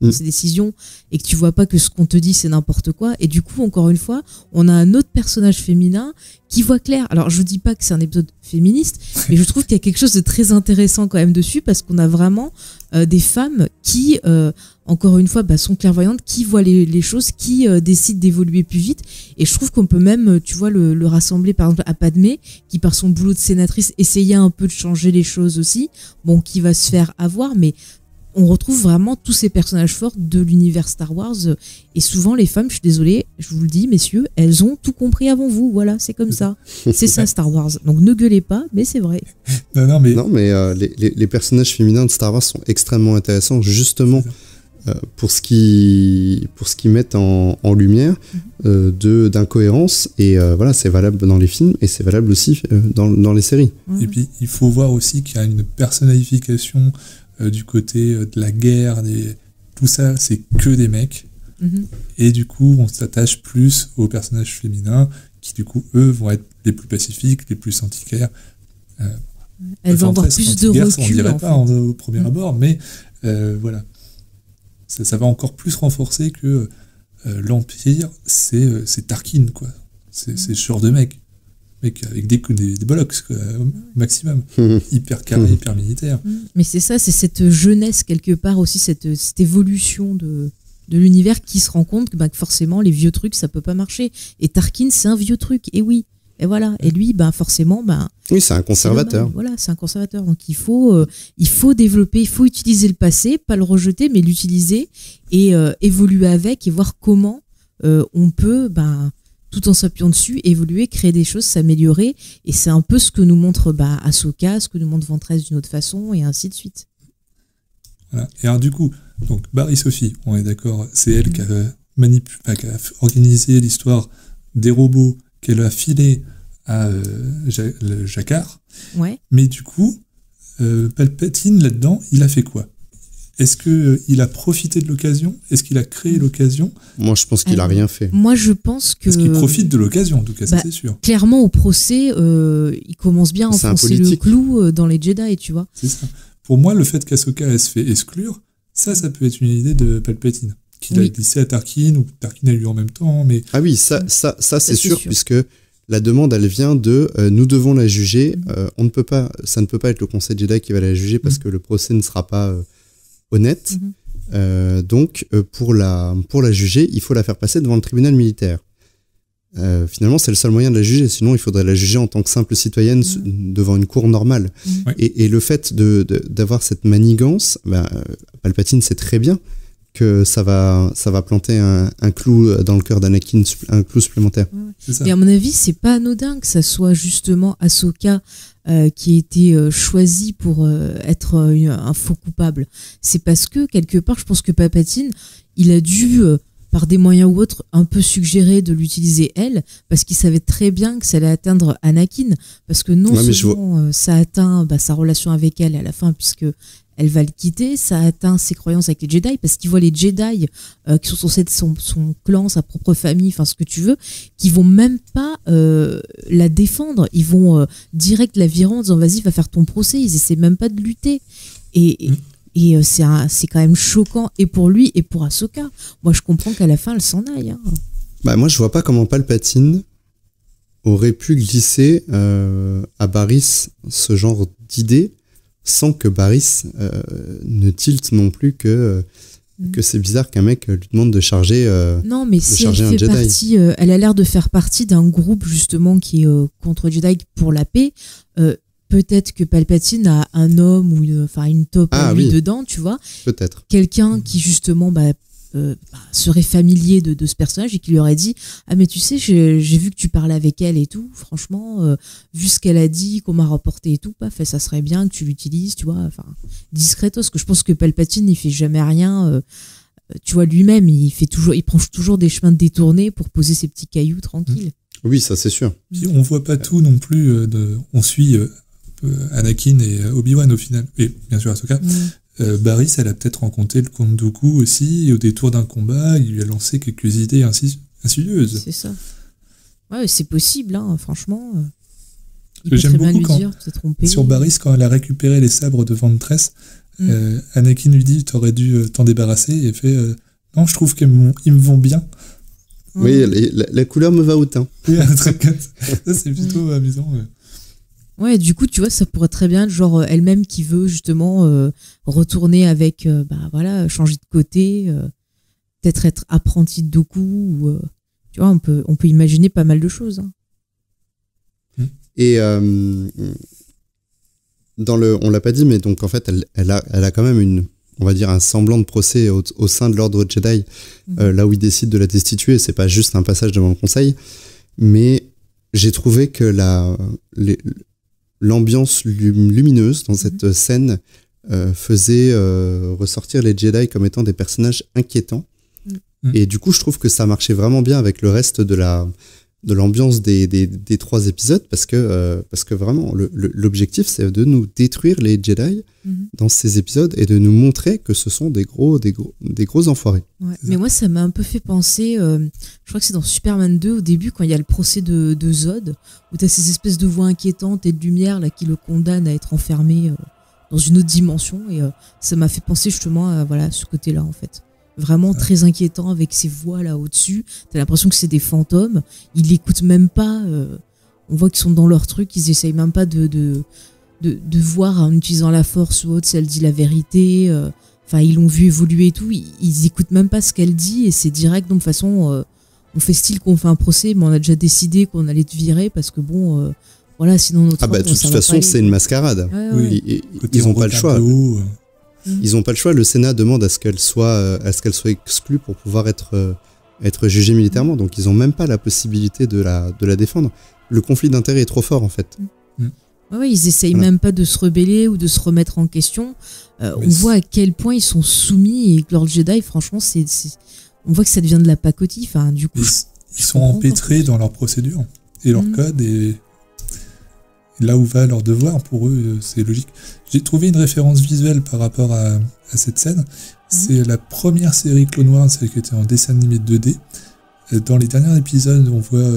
prend ses décisions, et que tu vois pas que ce qu'on te dit c'est n'importe quoi. Et du coup, encore une fois, on a un autre personnage féminin qui voit clair. Alors, je dis pas que c'est un épisode féministe, mais je trouve qu'il y a quelque chose de très intéressant quand même dessus, parce qu'on a vraiment des femmes qui, encore une fois, bah, sont clairvoyantes, qui voient les choses, qui décident d'évoluer plus vite. Et je trouve qu'on peut même, tu vois, le rassembler par exemple à Padmé, qui par son boulot de sénatrice essayait un peu de changer les choses aussi, bon, qui va se faire avoir, mais on retrouve vraiment tous ces personnages forts de l'univers Star Wars. Et souvent, les femmes, je suis désolée, je vous le dis, messieurs, elles ont tout compris avant vous. Voilà, c'est comme ça. C'est ça, Star Wars. Donc ne gueulez pas, mais c'est vrai. Non, mais Non, mais les personnages féminins de Star Wars sont extrêmement intéressants, justement pour ce qu'ils mettent en lumière d'incohérences. Et voilà, c'est valable dans les films et c'est valable aussi dans les séries. Et puis, il faut voir aussi qu'il y a une personnalification du côté de la guerre, tout ça, c'est que des mecs. Et du coup, on s'attache plus aux personnages féminins qui, du coup, eux, vont être les plus pacifiques, les plus anti-guerre. Elles vont avoir plus de recul. On dirait pas au premier abord, mais voilà. Ça va encore plus renforcer que l'Empire, c'est Tarkin, quoi. C'est ce genre de mec avec des bollocks, quoi, au maximum. Hyper carré, hyper militaire. Mais c'est ça, c'est cette jeunesse, quelque part aussi, cette évolution de l'univers qui se rend compte que forcément, les vieux trucs, ça peut pas marcher. Et Tarkin, c'est un vieux truc, et oui. Et voilà. Et lui, forcément, oui, c'est un conservateur. Voilà, c'est un conservateur. Donc il faut développer, il faut utiliser le passé, pas le rejeter, mais l'utiliser et évoluer avec et voir comment on peut, tout en s'appuyant dessus, évoluer, créer des choses, s'améliorer. Et c'est un peu ce que nous montre Ahsoka, ce que nous montre Ventress d'une autre façon, et ainsi de suite. Voilà. Et alors du coup, Barry Sophie, on est d'accord, c'est elle qui a organisé l'histoire des robots qu'elle a filé à le Jacquard. Ouais. Mais du coup, Palpatine, là-dedans, il a fait quoi ? Est-ce qu'il a profité de l'occasion ? Est-ce qu'il a créé l'occasion ? Moi, je pense qu'il a rien fait. Moi, je pense que... Est-ce qu'il profite de l'occasion, en tout cas, ça c'est sûr. Clairement, au procès, il commence bien à enfoncer le clou dans les Jedi, tu vois. C'est ça. Pour moi, le fait qu'Ahsoka elle se fait exclure, ça peut être une idée de Palpatine. Qu'il a glissé à Tarkin, ou Tarkin a eu en même temps, mais... Ah oui, ça c'est sûr, puisque la demande, elle vient de nous devons la juger, ça ne peut pas être le Conseil Jedi qui va la juger parce que le procès ne sera pas honnête. Donc, pour la juger, il faut la faire passer devant le tribunal militaire. Finalement, c'est le seul moyen de la juger, sinon il faudrait la juger en tant que simple citoyenne devant une cour normale. Et le fait d'avoir cette manigance, Palpatine sait très bien que ça va planter un clou dans le cœur d'Anakin, un clou supplémentaire. Et à mon avis, c'est pas anodin que ça soit justement Ahsoka qui a été choisie pour être un faux coupable. C'est parce que, quelque part, je pense que Palpatine, il a dû, par des moyens ou autres, un peu suggérer de l'utiliser elle, parce qu'il savait très bien que ça allait atteindre Anakin, parce que non seulement ça atteint sa relation avec elle à la fin, puisque elle va le quitter, ça atteint ses croyances avec les Jedi, parce qu'il voit les Jedi qui sont censés être son clan, sa propre famille, enfin ce que tu veux, qui vont même pas la défendre, ils vont direct la virer en disant vas-y, va faire ton procès, ils essaient même pas de lutter. Et c'est quand même choquant, et pour lui et pour Ahsoka. Moi je comprends qu'à la fin elle s'en aille. Moi je vois pas comment Palpatine aurait pu glisser à Barriss ce genre d'idée sans que Barriss ne tilte non plus que c'est bizarre qu'un mec lui demande de charger non, mais si elle fait partie, elle a l'air de faire partie d'un groupe justement qui est contre Jedi pour la paix. Peut-être que Palpatine a un homme ou une taupe à lui dedans, tu vois. Peut-être. Quelqu'un qui justement serait familier de ce personnage et qui lui aurait dit mais tu sais, j'ai vu que tu parlais avec elle et tout, franchement vu ce qu'elle a dit, qu'on m'a rapporté et tout, ça serait bien que tu l'utilises, tu vois, discretos, parce que je pense que Palpatine il fait jamais rien tu vois, lui-même il prend toujours des chemins détournés pour poser ses petits cailloux tranquilles. Oui, ça c'est sûr. Puis on voit pas tout non plus on suit Anakin et Obi-Wan au final, et bien sûr Ahsoka. Barriss, elle a peut-être rencontré le comte Dooku aussi, et au détour d'un combat, il lui a lancé quelques idées insidieuses. C'est ça. Ouais, c'est possible, franchement. J'aime beaucoup quand, sur Barriss, quand elle a récupéré les sabres de Ventress, Anakin lui dit « T'aurais dû t'en débarrasser », et elle fait « Non, je trouve qu'ils me vont bien ». Oui, la couleur me va au teint. Oui, ça c'est plutôt amusant. Ouais, du coup, tu vois, ça pourrait très bien être genre elle-même qui veut justement retourner avec, changer de côté, peut-être être apprentie de Dooku, ou, tu vois, on peut imaginer pas mal de choses. Et on l'a pas dit, mais donc en fait, elle a quand même on va dire un semblant de procès au sein de l'ordre Jedi, là où il décide de la destituer. C'est pas juste un passage devant le conseil, mais j'ai trouvé que l'ambiance lumineuse dans cette scène faisait ressortir les Jedi comme étant des personnages inquiétants. Et du coup, je trouve que ça marchait vraiment bien avec le reste de l'ambiance des 3 épisodes parce que vraiment, l'objectif, c'est de nous détruire les Jedi dans ces épisodes et de nous montrer que ce sont des gros enfoirés. Ouais. Mais moi, ça m'a un peu fait penser, je crois que c'est dans Superman 2, au début, quand il y a le procès de Zod, où tu as ces espèces de voix inquiétantes et de lumière là, qui le condamnent à être enfermé dans une autre dimension. Et ça m'a fait penser justement à ce côté-là, en fait. Vraiment très inquiétant avec ces voix là au-dessus. T'as l'impression que c'est des fantômes. Ils l'écoutent même pas. On voit qu'ils sont dans leur truc. Ils essayent même pas de voir en utilisant la force ou autre si elle dit la vérité. Enfin, ils l'ont vu évoluer et tout. Ils écoutent même pas ce qu'elle dit et c'est direct. Donc de toute façon, on fait style qu'on fait un procès, mais on a déjà décidé qu'on allait te virer parce que bon, voilà, sinon notre. De toute façon, c'est une mascarade. Ouais. Oui. Ils ont pas le choix. Ils n'ont pas le choix. Le Sénat demande à ce qu'elle soit exclue pour pouvoir être jugée militairement. Donc, ils n'ont même pas la possibilité de la défendre. Le conflit d'intérêts est trop fort, en fait. Ouais, ils essayent même pas de se rebeller ou de se remettre en question. On voit à quel point ils sont soumis et que Lord Jedi, franchement, on voit que ça devient de la pacotille. Enfin, du coup, ils sont empêtrés dans leurs procédures et leurs codes et là où va leur devoir, pour eux, c'est logique. J'ai trouvé une référence visuelle par rapport à cette scène. C'est la première série Clone Wars, celle qui était en dessin animé 2D. Dans les derniers épisodes, on voit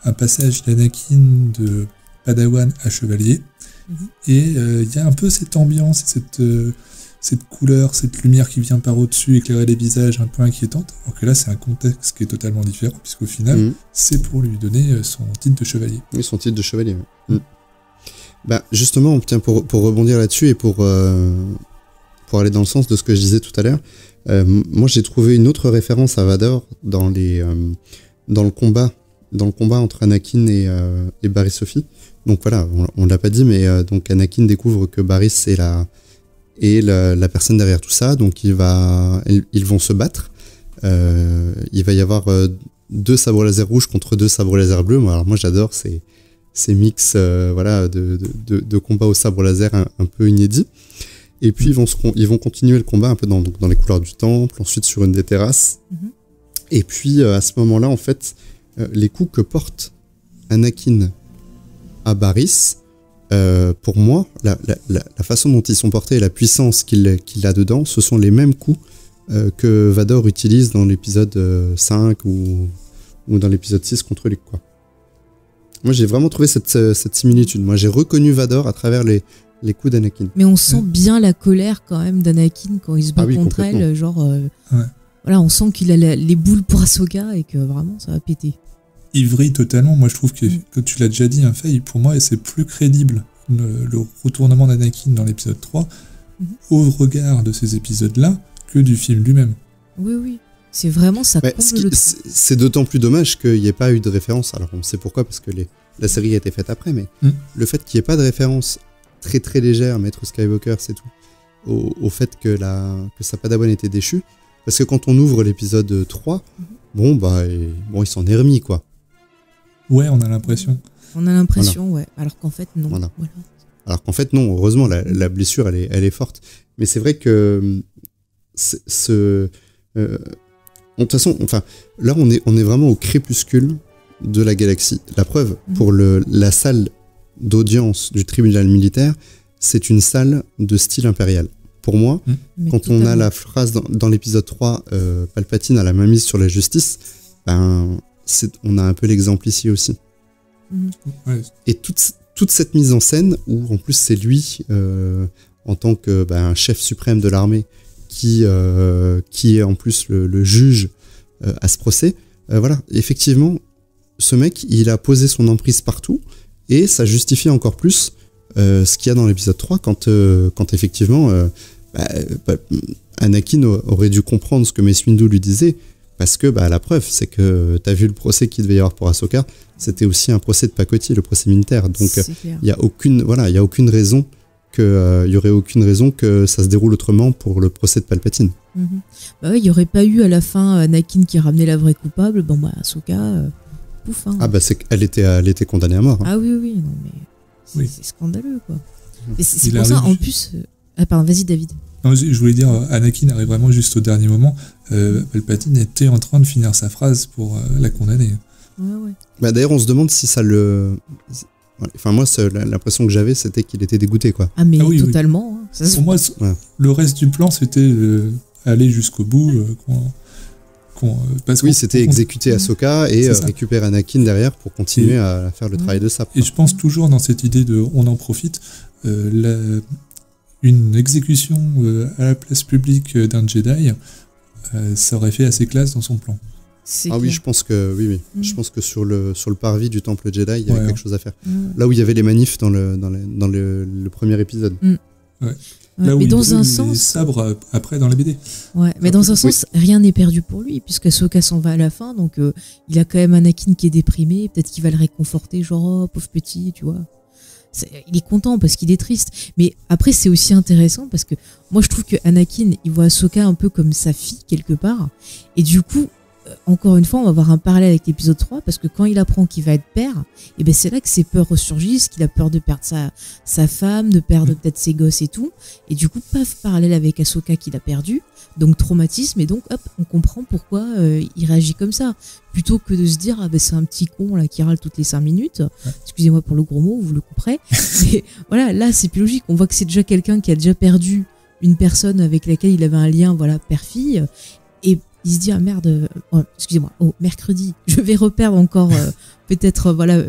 un passage d'Anakin de Padawan à Chevalier. Et il y a un peu cette ambiance, cette couleur, cette lumière qui vient par au-dessus, éclairer les visages un peu inquiétante. Alors que là, c'est un contexte qui est totalement différent, puisqu'au final, c'est pour lui donner son titre de chevalier. Oui, son titre de chevalier. Justement, pour rebondir là-dessus et pour aller dans le sens de ce que je disais tout à l'heure, moi j'ai trouvé une autre référence à Vador dans le combat entre Anakin et Barriss Sophie. Donc voilà, on l'a pas dit, mais donc Anakin découvre que Barriss est la personne derrière tout ça, donc ils vont se battre. Il va y avoir 2 sabres laser rouges contre 2 sabres laser bleus. Alors moi j'adore ces mix de combat au sabre laser un peu inédits. Et puis ils vont continuer le combat un peu dans les couloirs du temple, ensuite sur une des terrasses. Et puis à ce moment-là, en fait, les coups que porte Anakin à Barriss, pour moi, la façon dont ils sont portés et la puissance qu'il a dedans, ce sont les mêmes coups que Vador utilise dans l'épisode 5 ou dans l'épisode 6 contre Luke, quoi. Moi, j'ai vraiment trouvé cette similitude. Moi, j'ai reconnu Vador à travers les coups d'Anakin. Mais on sent bien la colère quand même d'Anakin quand il se bat contre elle. Voilà, on sent qu'il a les boules pour Ahsoka et que vraiment, ça va péter. Il vrille totalement. Moi, je trouve que, comme tu l'as déjà dit, Faye, pour moi, c'est plus crédible le retournement d'Anakin dans l'épisode 3 au regard de ces épisodes-là que du film lui-même. Oui. C'est vraiment ça. C'est d'autant plus dommage qu'il n'y ait pas eu de référence. Alors on sait pourquoi, parce que la série a été faite après, mais le fait qu'il n'y ait pas de référence très très légère, Maître Skywalker, c'est tout, au fait que sa Padawan était déchue, parce que quand on ouvre l'épisode 3, il s'en est remis, quoi. Ouais, on a l'impression. Ouais. Alors qu'en fait, non. Voilà. Alors qu'en fait, non. Heureusement, la blessure, elle est forte. Mais c'est vrai que de toute façon, là, on est vraiment au crépuscule de la galaxie. La preuve, pour la salle d'audience du tribunal militaire, c'est une salle de style impérial. Pour moi, quand on a la phrase dans l'épisode 3, Palpatine a la main mise sur la justice, on a un peu l'exemple ici aussi. Ouais. Et toute cette mise en scène, où en plus c'est lui, en tant que chef suprême de l'armée, qui est en plus le juge à ce procès, effectivement, ce mec, il a posé son emprise partout, et ça justifie encore plus ce qu'il y a dans l'épisode 3, quand effectivement Anakin aurait dû comprendre ce que Mace Windu lui disait, parce que la preuve, c'est que t'as vu le procès qu'il devait y avoir pour Ahsoka, c'était aussi un procès de pacotille, le procès militaire, donc il y a aucune raison il y aurait aucune raison que ça se déroule autrement pour le procès de Palpatine. Il n'y aurait pas eu à la fin Anakin qui ramenait la vraie coupable. Ahsoka, pouf. Elle était condamnée à mort. Ah oui, non mais c'est scandaleux, quoi. Et c'est pour ça, en plus, Ah, pardon, vas-y, David. Non, je voulais dire, Anakin arrive vraiment juste au dernier moment. Palpatine était en train de finir sa phrase pour la condamner. Ouais. Bah, d'ailleurs, on se demande si ça le... Enfin, moi, l'impression que j'avais, c'était qu'il était dégoûté, quoi. Ah, mais oui, totalement. Hein. Ça, Pour moi, le reste du plan, c'était aller jusqu'au bout. Parce oui, c'était exécuter Ahsoka et C'est ça. récupérer Anakin derrière pour continuer à faire le travail de sabre. Et je pense toujours dans cette idée de on en profite. Une exécution à la place publique d'un Jedi, ça aurait fait assez classe dans son plan. c'est Ah oui, clair. je pense que oui. Je pense que sur le parvis du temple Jedi, il y avait Ouais. quelque chose à faire. Ouais. Là où il y avait les manifs dans le premier épisode. Ouais, Là où mais il dans brûle un les sens, sabres après dans la BD. ouais, mais dans un sens, rien n'est perdu pour lui, puisqu'Ahsoka s'en va à la fin, donc il a quand même Anakin qui est déprimé, peut-être qu'il va le réconforter, genre oh, pauvre petit, tu vois. Il est content parce qu'il est triste, mais après c'est aussi intéressant parce que moi je trouve que Anakin il voit Ahsoka un peu comme sa fille quelque part, et du coup encore une fois on va avoir un parallèle avec l'épisode 3 parce que quand il apprend qu'il va être père, et ben c'est là que ses peurs ressurgissent, qu'il a peur de perdre sa femme, de perdre peut-être ses gosses et tout, et du coup paf, parallèle avec Ahsoka qu'il a perdu, donc traumatisme, et donc hop on comprend pourquoi il réagit comme ça, plutôt que de se dire ah ben c'est un petit con là qui râle toutes les 5 minutes, excusez-moi pour le gros mot, vous le couperez, mais voilà, là c'est plus logique, on voit que c'est déjà quelqu'un qui a déjà perdu une personne avec laquelle il avait un lien, voilà, père-fille, et il se dit ah merde, excusez-moi, mercredi je vais reperdre encore peut-être voilà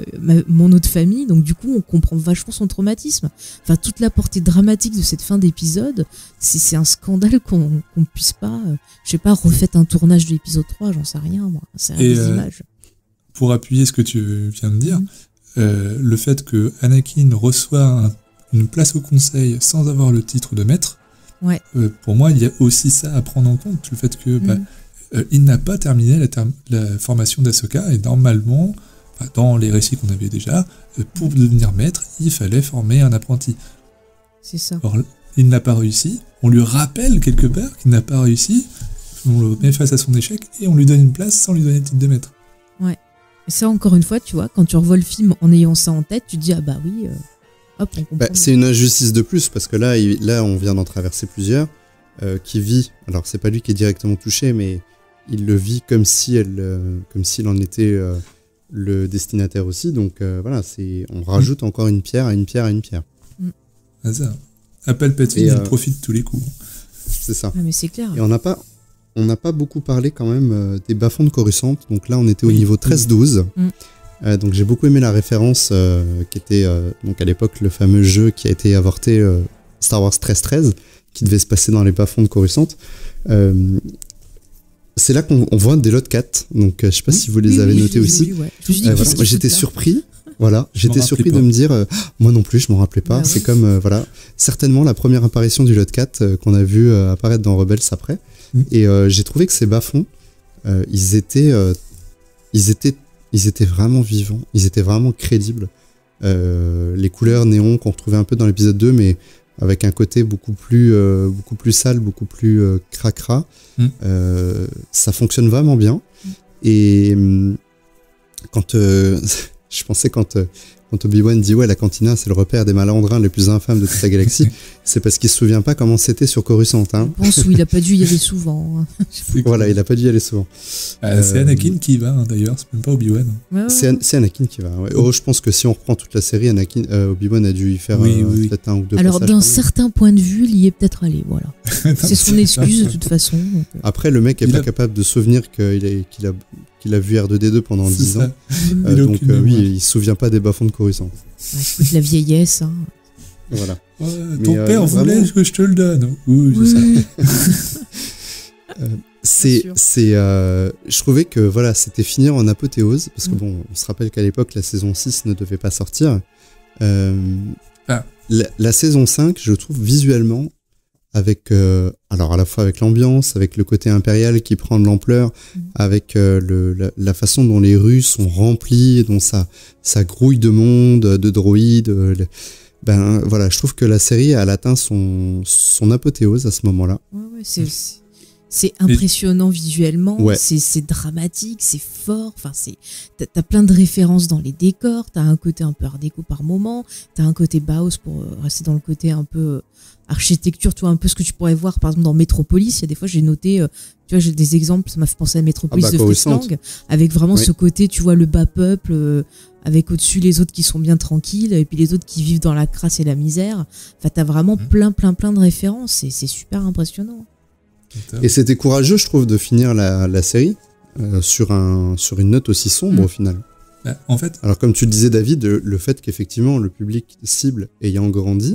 mon autre famille, donc du coup on comprend vachement son traumatisme, enfin toute la portée dramatique de cette fin d'épisode, c'est un scandale qu'on puisse pas, je sais pas, refaites un tournage de l'épisode 3, j'en sais rien moi, c'est Et, des images. Pour appuyer ce que tu viens de dire, le fait que Anakin reçoit une place au conseil sans avoir le titre de maître, Ouais. Pour moi, il y a aussi ça à prendre en compte, le fait que il n'a pas terminé la formation d'Ahsoka, et normalement, dans les récits qu'on avait déjà, pour devenir maître, il fallait former un apprenti. C'est ça. Or, il n'a pas réussi, on lui rappelle quelque part qu'il n'a pas réussi, on le met face à son échec, et on lui donne une place sans lui donner le titre de maître. Et ça encore une fois, tu vois, quand tu revois le film en ayant ça en tête, tu te dis ah bah oui, hop on comprend. C'est une injustice de plus parce que là on vient d'en traverser plusieurs qui vit. Alors c'est pas lui qui est directement touché, mais il le vit comme s'il en était le destinataire aussi. Donc voilà, on rajoute encore une pierre à une pierre à une pierre. Ah, ça. Palpatine, il profite de tous les coups. C'est ça. Ah mais c'est clair. Et on n'a pas beaucoup parlé quand même des bas-fonds de Coruscant. Donc là on était au niveau 13-12. Donc j'ai beaucoup aimé la référence qui était donc à l'époque le fameux jeu qui a été avorté, Star Wars 13-13, qui devait se passer dans les bas-fonds de Coruscant. C'est là qu'on voit des Lot 4, donc je sais pas si vous les avez notés aussi. Ouais. Voilà. Moi j'étais surpris. Voilà, j'étais surpris de me dire, moi non plus, je m'en rappelais pas. C'est comme, voilà, certainement la première apparition du Lot 4 qu'on a vu apparaître dans Rebels après. Et j'ai trouvé que ces bas-fonds, ils étaient vraiment vivants, ils étaient vraiment crédibles. Les couleurs néon qu'on retrouvait un peu dans l'épisode 2, mais avec un côté beaucoup plus sale, beaucoup plus cracra. Ça fonctionne vraiment bien. Et quand je pensais quand Obi-Wan dit la cantina c'est le repère des malandrins les plus infâmes de toute la galaxie, c'est parce qu'il se souvient pas comment c'était sur Coruscant. Hein. Je pense il a pas dû y aller souvent. Voilà, il a pas dû y aller souvent. C'est Anakin qui y va d'ailleurs, c'est même pas Obi-Wan. Ouais. C'est Anakin qui va. Ouais. Oh, je pense que si on reprend toute la série, Obi-Wan a dû y faire peut-être un ou deux Alors passages. d'un certain point de vue, il y est peut-être allé, voilà. C'est son excuse de toute façon. Donc, Après, le mec est pas capable de se souvenir qu'il a vu R2D2 pendant 10 ans. Donc oui, il se souvient pas des bas-fonds de Coruscant. Écoute, la vieillesse. Hein. Voilà. Ton père voulait vraiment... que je te le donne. Oui. C'est ça. Je trouvais que voilà, c'était finir en apothéose, parce que bon, on se rappelle qu'à l'époque, la saison 6 ne devait pas sortir. La saison 5, je trouve visuellement, avec alors à la fois avec l'ambiance, avec le côté impérial qui prend de l'ampleur, avec la façon dont les rues sont remplies, dont ça grouille de monde, de droïdes. Voilà, je trouve que la série elle atteint son apothéose à ce moment-là. Ouais, C'est impressionnant visuellement, Ouais. c'est dramatique, c'est fort. Enfin, t'as plein de références dans les décors. T'as un côté un peu art déco par moment. T'as un côté Bauhaus pour rester dans le côté un peu architecture. Tu vois un peu ce que tu pourrais voir par exemple dans Metropolis. Il y a des fois j'ai noté, tu vois, j'ai des exemples. Ça m'a fait penser à Metropolis de Fritz Lang, avec vraiment ce côté, tu vois, le bas peuple. Avec au-dessus les autres qui sont bien tranquilles et puis les autres qui vivent dans la crasse et la misère. Enfin, t'as vraiment plein de références et c'est super impressionnant. Et c'était courageux, je trouve, de finir la série sur une note aussi sombre au final. Bah, en fait, alors comme tu le disais David, le fait qu'effectivement le public cible ayant grandi,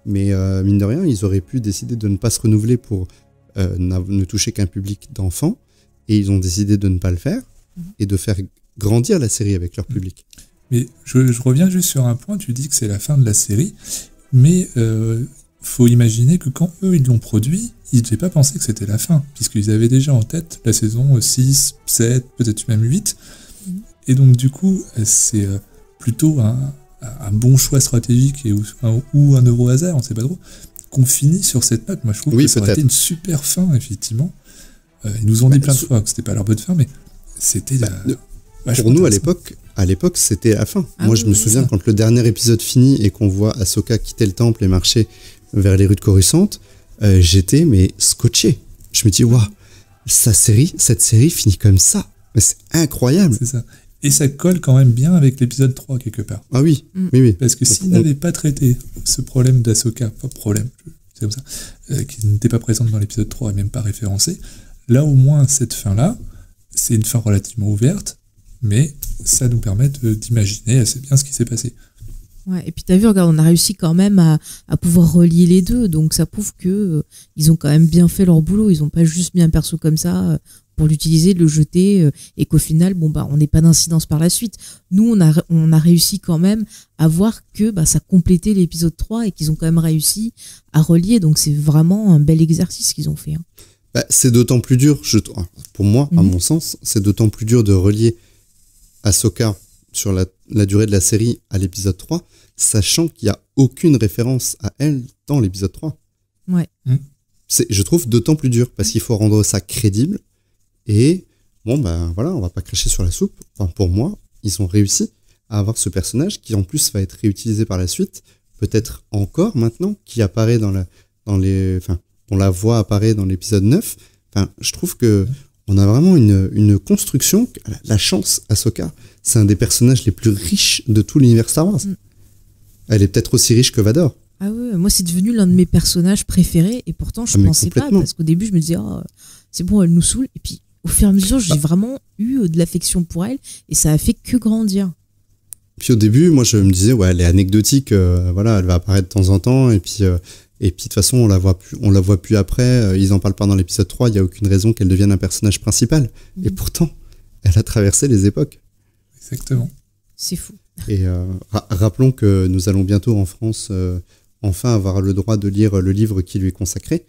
mais mine de rien, ils auraient pu décider de ne pas se renouveler pour ne toucher qu'un public d'enfants, et ils ont décidé de ne pas le faire et de faire grandir la série avec leur public. Mais je reviens juste sur un point, tu dis que c'est la fin de la série, mais faut imaginer que quand eux ils l'ont produit, ils ne devaient pas penser que c'était la fin, puisqu'ils avaient déjà en tête la saison 6, 7, peut-être même 8, et donc du coup c'est plutôt un bon choix stratégique ou un euro hasard, on ne sait pas trop, qu'on finit sur cette note. Moi je trouve que ça aurait été une super fin, effectivement. Ils nous ont dit plein de fois que c'était pas leur bonne fin, mais c'était... pour nous, à l'époque, c'était la fin. Moi, je me souviens quand le dernier épisode finit et qu'on voit Ahsoka quitter le temple et marcher vers les rues de Coruscant, j'étais scotché. Je me dis, waouh, cette série finit comme ça. Mais c'est incroyable. C'est ça. Et ça colle quand même bien avec l'épisode 3, quelque part. Ah oui, oui. Parce que s'ils n'avaient pas traité ce problème d'Ahsoka, c'est comme ça, qui n'était pas présente dans l'épisode 3 et même pas référencée, là, au moins, cette fin-là, c'est une fin relativement ouverte, mais ça nous permet d'imaginer assez bien ce qui s'est passé. Ouais, et puis t'as vu, regarde, on a réussi quand même à pouvoir relier les deux, donc ça prouve que ils ont quand même bien fait leur boulot. Ils ont pas juste mis un perso comme ça pour l'utiliser, le jeter, et qu'au final, on n'est pas d'incidence par la suite. Nous, on a réussi quand même à voir que ça complétait l'épisode 3 et qu'ils ont quand même réussi à relier, donc c'est vraiment un bel exercice qu'ils ont fait. C'est d'autant plus dur, pour moi, à mon sens, c'est d'autant plus dur de relier Ahsoka sur la durée de la série à l'épisode 3, sachant qu'il n'y a aucune référence à elle dans l'épisode 3. Ouais. Je trouve d'autant plus dur, parce qu'il faut rendre ça crédible, et voilà, on va pas cracher sur la soupe. Enfin, pour moi, ils ont réussi à avoir ce personnage qui en plus va être réutilisé par la suite, peut-être encore maintenant, qui apparaît dont la voix apparaît dans l'épisode 9. Enfin, je trouve que on a vraiment une construction. La chance, Ahsoka, c'est un des personnages les plus riches de tout l'univers Star Wars. Elle est peut-être aussi riche que Vador. Ah ouais, moi c'est devenu l'un de mes personnages préférés, et pourtant je pensais pas, parce qu'au début je me disais c'est bon, elle nous saoule, et puis au fur et à mesure j'ai vraiment eu de l'affection pour elle, et ça a fait que grandir. Puis au début, moi je me disais elle est anecdotique, elle va apparaître de temps en temps, et puis de toute façon on la voit plus après, ils en parlent pas dans l'épisode 3, il y a aucune raison qu'elle devienne un personnage principal, et pourtant elle a traversé les époques. Exactement. C'est fou. Et rappelons que nous allons bientôt en France enfin avoir le droit de lire le livre qui lui est consacré.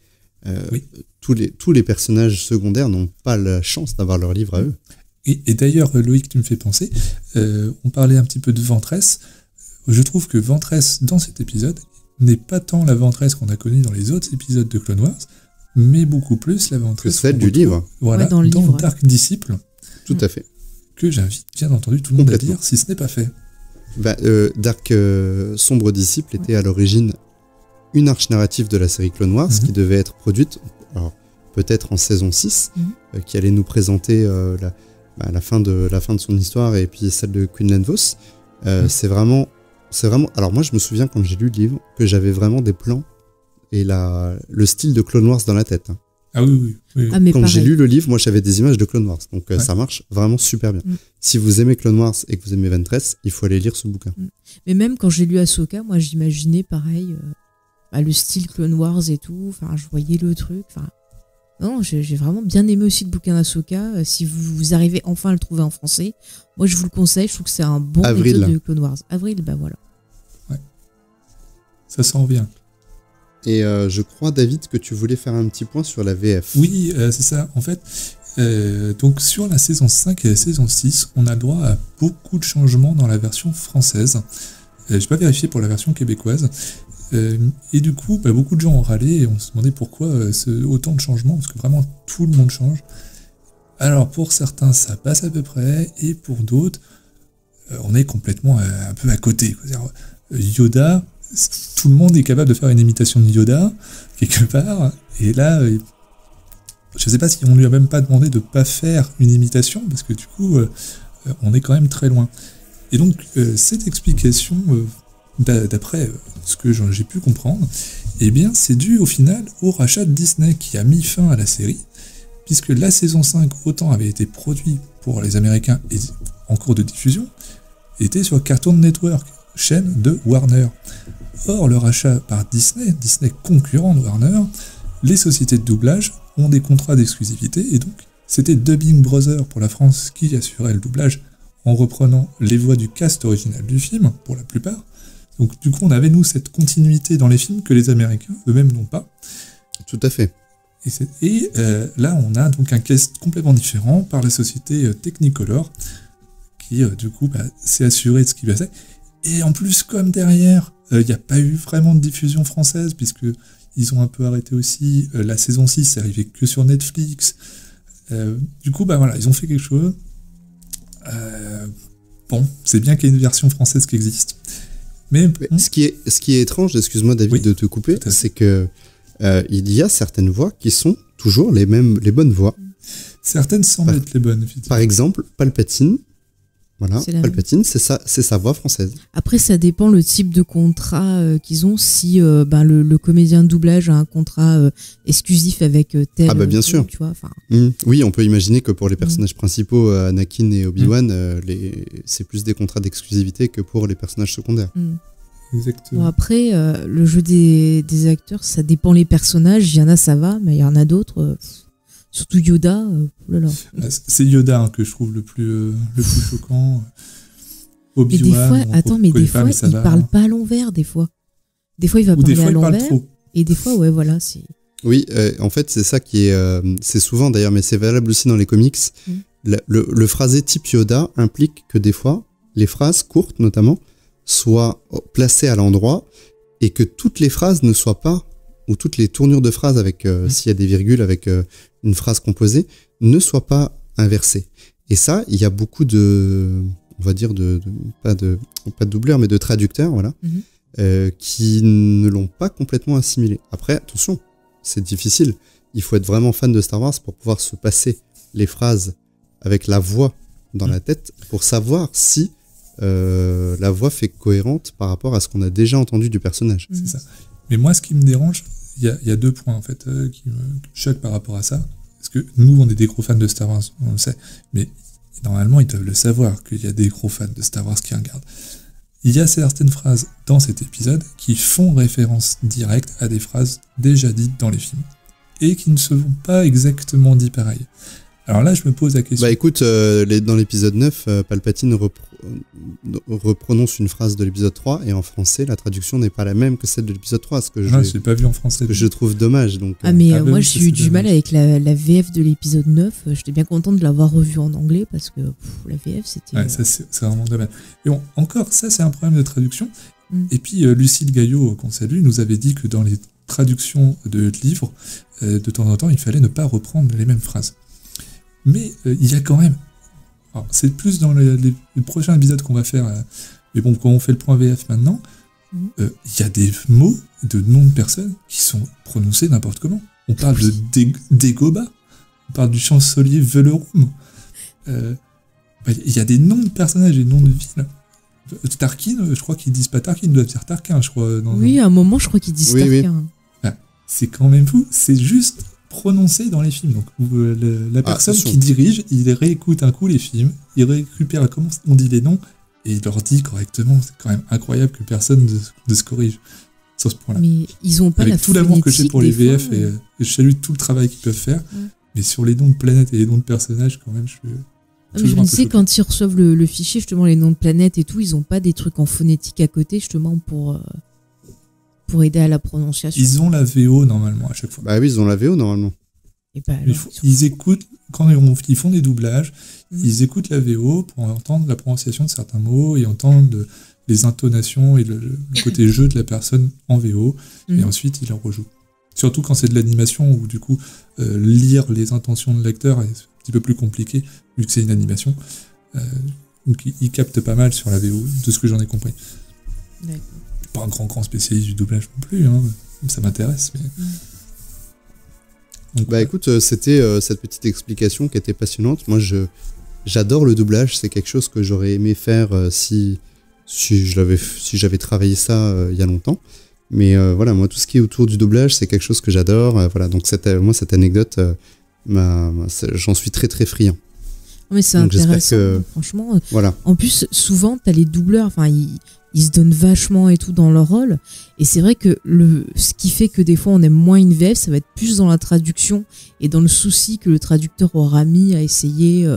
Tous les personnages secondaires n'ont pas la chance d'avoir leur livre à eux. Et d'ailleurs, Loïc, tu me fais penser, on parlait un petit peu de Ventress. Je trouve que Ventress, dans cet épisode, n'est pas tant la Ventress qu'on a connue dans les autres épisodes de Clone Wars, mais beaucoup plus la Ventress que celle du livre. Voilà, dans Dark Disciple. Tout à fait. Que j'invite bien entendu tout le monde à lire si ce n'est pas fait. Dark Sombre Disciple était à l'origine une arche narrative de la série Clone Wars qui devait être produite, alors, peut-être en saison 6, qui allait nous présenter la fin de son histoire et puis celle de Quinlan Vos. C'est vraiment... Alors moi je me souviens quand j'ai lu le livre que j'avais vraiment des plans et le style de Clone Wars dans la tête. Ah oui. Ah, mais quand j'ai lu le livre, moi j'avais des images de Clone Wars, donc ça marche vraiment super bien. Si vous aimez Clone Wars et que vous aimez Ventress, il faut aller lire ce bouquin. Mais même quand j'ai lu Ahsoka, moi j'imaginais pareil, le style Clone Wars et tout, enfin je voyais le truc, enfin non, j'ai vraiment bien aimé aussi le bouquin d'Ahsoka. Si vous arrivez enfin à le trouver en français, moi je vous le conseille, je trouve que c'est un bon épisode de Clone Wars. Avril, voilà. Ouais. Ça s'en vient. Et je crois, David, que tu voulais faire un petit point sur la VF. Oui, c'est ça. En fait, donc sur la saison 5 et la saison 6, on a le droit à beaucoup de changements dans la version française. Je n'ai pas vérifié pour la version québécoise. Et du coup, beaucoup de gens ont râlé et on se demandait pourquoi autant de changements, parce que vraiment tout le monde change. Alors pour certains, ça passe à peu près, et pour d'autres, on est complètement un peu à côté. C'est-à-dire, Yoda, tout le monde est capable de faire une imitation de Yoda, quelque part, et là, je sais pas si on lui a même pas demandé de pas faire une imitation, parce que du coup, on est quand même très loin. Et donc, cette explication, d'après ce que j'ai pu comprendre, eh bien, c'est dû au final au rachat de Disney qui a mis fin à la série, puisque la saison 5, autant avait été produite pour les Américains et en cours de diffusion, était sur Cartoon Network, chaîne de Warner. Or, le rachat par Disney concurrent de Warner, les sociétés de doublage ont des contrats d'exclusivité, et donc c'était Dubbing Brothers pour la France qui assurait le doublage en reprenant les voix du cast original du film, pour la plupart. Donc du coup, on avait, nous, cette continuité dans les films que les Américains eux-mêmes n'ont pas. Tout à fait. Et là, on a donc un cast complètement différent par la société Technicolor, qui du coup s'est assuré de ce qui passait. Et en plus, comme derrière, il n'y a pas eu vraiment de diffusion française, puisque ils ont un peu arrêté aussi. La saison 6, c'est arrivé que sur Netflix. Du coup, voilà, ils ont fait quelque chose. Bon, c'est bien qu'il y ait une version française qui existe. Mais ce qui est étrange, excuse-moi David de te couper, c'est que il y a certaines voix qui sont toujours les bonnes voix. Certaines semblent être les bonnes. Par exemple, Palpatine. Voilà, Palpatine, c'est sa voix française. Après, ça dépend le type de contrat qu'ils ont. Si le comédien de doublage a un contrat exclusif avec tel... Ah bien sûr. Tu vois, oui, on peut imaginer que pour les personnages principaux, Anakin et Obi-Wan, c'est plus des contrats d'exclusivité que pour les personnages secondaires. Exactement. Bon, après, le jeu des acteurs, ça dépend les personnages. Il y en a, ça va, mais il y en a d'autres... Surtout Yoda, c'est Yoda que je trouve le plus choquant. Obi-Wan, mais des fois, il parle pas à l'envers, des fois. Des fois, il va parler à l'envers. Et des fois, voilà, c'est... Oui, en fait, c'est ça qui est... c'est souvent, d'ailleurs, mais c'est valable aussi dans les comics. Le phrasé type Yoda implique que des fois, les phrases courtes, notamment, soient placées à l'endroit et que toutes les phrases ne soient pas, ou toutes les tournures de phrases avec, s'il y a des virgules avec une phrase composée, ne soient pas inversées. Et ça, il y a beaucoup de, on va dire, pas de doubleurs, mais de traducteurs, voilà, qui ne l'ont pas complètement assimilé. Après, attention, c'est difficile. Il faut être vraiment fan de Star Wars pour pouvoir se passer les phrases avec la voix dans la tête pour savoir si la voix fait cohérente par rapport à ce qu'on a déjà entendu du personnage. C'est ça. Mais moi, ce qui me dérange, il y a 2 points en fait qui me choquent par rapport à ça. Parce que nous, on est des gros fans de Star Wars, on le sait. Mais normalement, ils doivent le savoir qu'il y a des gros fans de Star Wars qui regardent. Il y a certaines phrases dans cet épisode qui font référence directe à des phrases déjà dites dans les films. Et qui ne se vont pas exactement dit pareil. Alors là, je me pose la question. Écoute, dans l'épisode 9, Palpatine reprononce une phrase de l'épisode 3, et en français, la traduction n'est pas la même que celle de l'épisode 3. Ce que je l'ai pas vu en français. Que je trouve dommage. Donc, moi, j'ai eu du mal avec la VF de l'épisode 9. J'étais bien contente de l'avoir revue en anglais, parce que la VF, c'était... Ouais, ça, c'est vraiment dommage. Et bon, encore, ça, c'est un problème de traduction. Et puis, Lucille Gaillot, qu'on salue, nous avait dit que dans les traductions de livres, de temps en temps, il fallait ne pas reprendre les mêmes phrases. Mais il y a quand même... Alors, c'est plus dans les prochains épisodes qu'on va faire, mais bon, quand on fait le point VF maintenant, il y a des mots de noms de personnes qui sont prononcés n'importe comment. On parle de Dagobah, on parle du chancelier Velerum. Il y a des noms de personnages et des noms de villes. Tarkin, je crois qu'ils disent pas Tarkin, ils doivent dire Tarkin, je crois. À un moment, je crois qu'ils disent Tarkin. Oui. C'est quand même fou, c'est juste prononcé dans les films. Donc la personne qui dirige, il réécoute un coup les films, il récupère comment on dit les noms, et il leur dit correctement. C'est quand même incroyable que personne ne se corrige sur ce point-là. Mais ils ont pas avec tout l'amour que j'ai pour les VF, et je salue tout le travail qu'ils peuvent faire, mais sur les noms de planètes et les noms de personnages, quand même, je suis... Je me disais, quand ils reçoivent le fichier, justement, les noms de planètes et tout, ils ont pas des trucs en phonétique à côté, justement, pour aider à la prononciation. Ils ont la VO, normalement, à chaque fois. Bah oui, ils ont la VO, normalement. Et alors, ils écoutent, quand ils font des doublages, ils écoutent la VO pour entendre la prononciation de certains mots et entendre les intonations et le côté jeu de la personne en VO, et Mhm. ensuite il en rejoue. Surtout quand c'est de l'animation, où du coup, lire les intentions de l'acteur est un petit peu plus compliqué, vu que c'est une animation. Donc il capte pas mal sur la VO, de ce que j'en ai compris. D'accord. Je suis pas un grand spécialiste du doublage non plus, hein. Ça m'intéresse, mais... Donc, Bah écoute, c'était cette petite explication qui était passionnante. Moi, j'adore le doublage. C'est quelque chose que j'aurais aimé faire si j'avais travaillé ça il y a longtemps. Mais voilà, moi, tout ce qui est autour du doublage, c'est quelque chose que j'adore. Voilà, donc cette anecdote, j'en suis très très friand. Non, mais c'est Donc, j'espère intéressant, que- franchement. Voilà. En plus, souvent, t'as les doubleurs, enfin, ils se donnent vachement et tout dans leur rôle. Et c'est vrai que ce qui fait que des fois on aime moins une VF, ça va être plus dans la traduction et dans le souci que le traducteur aura mis à essayer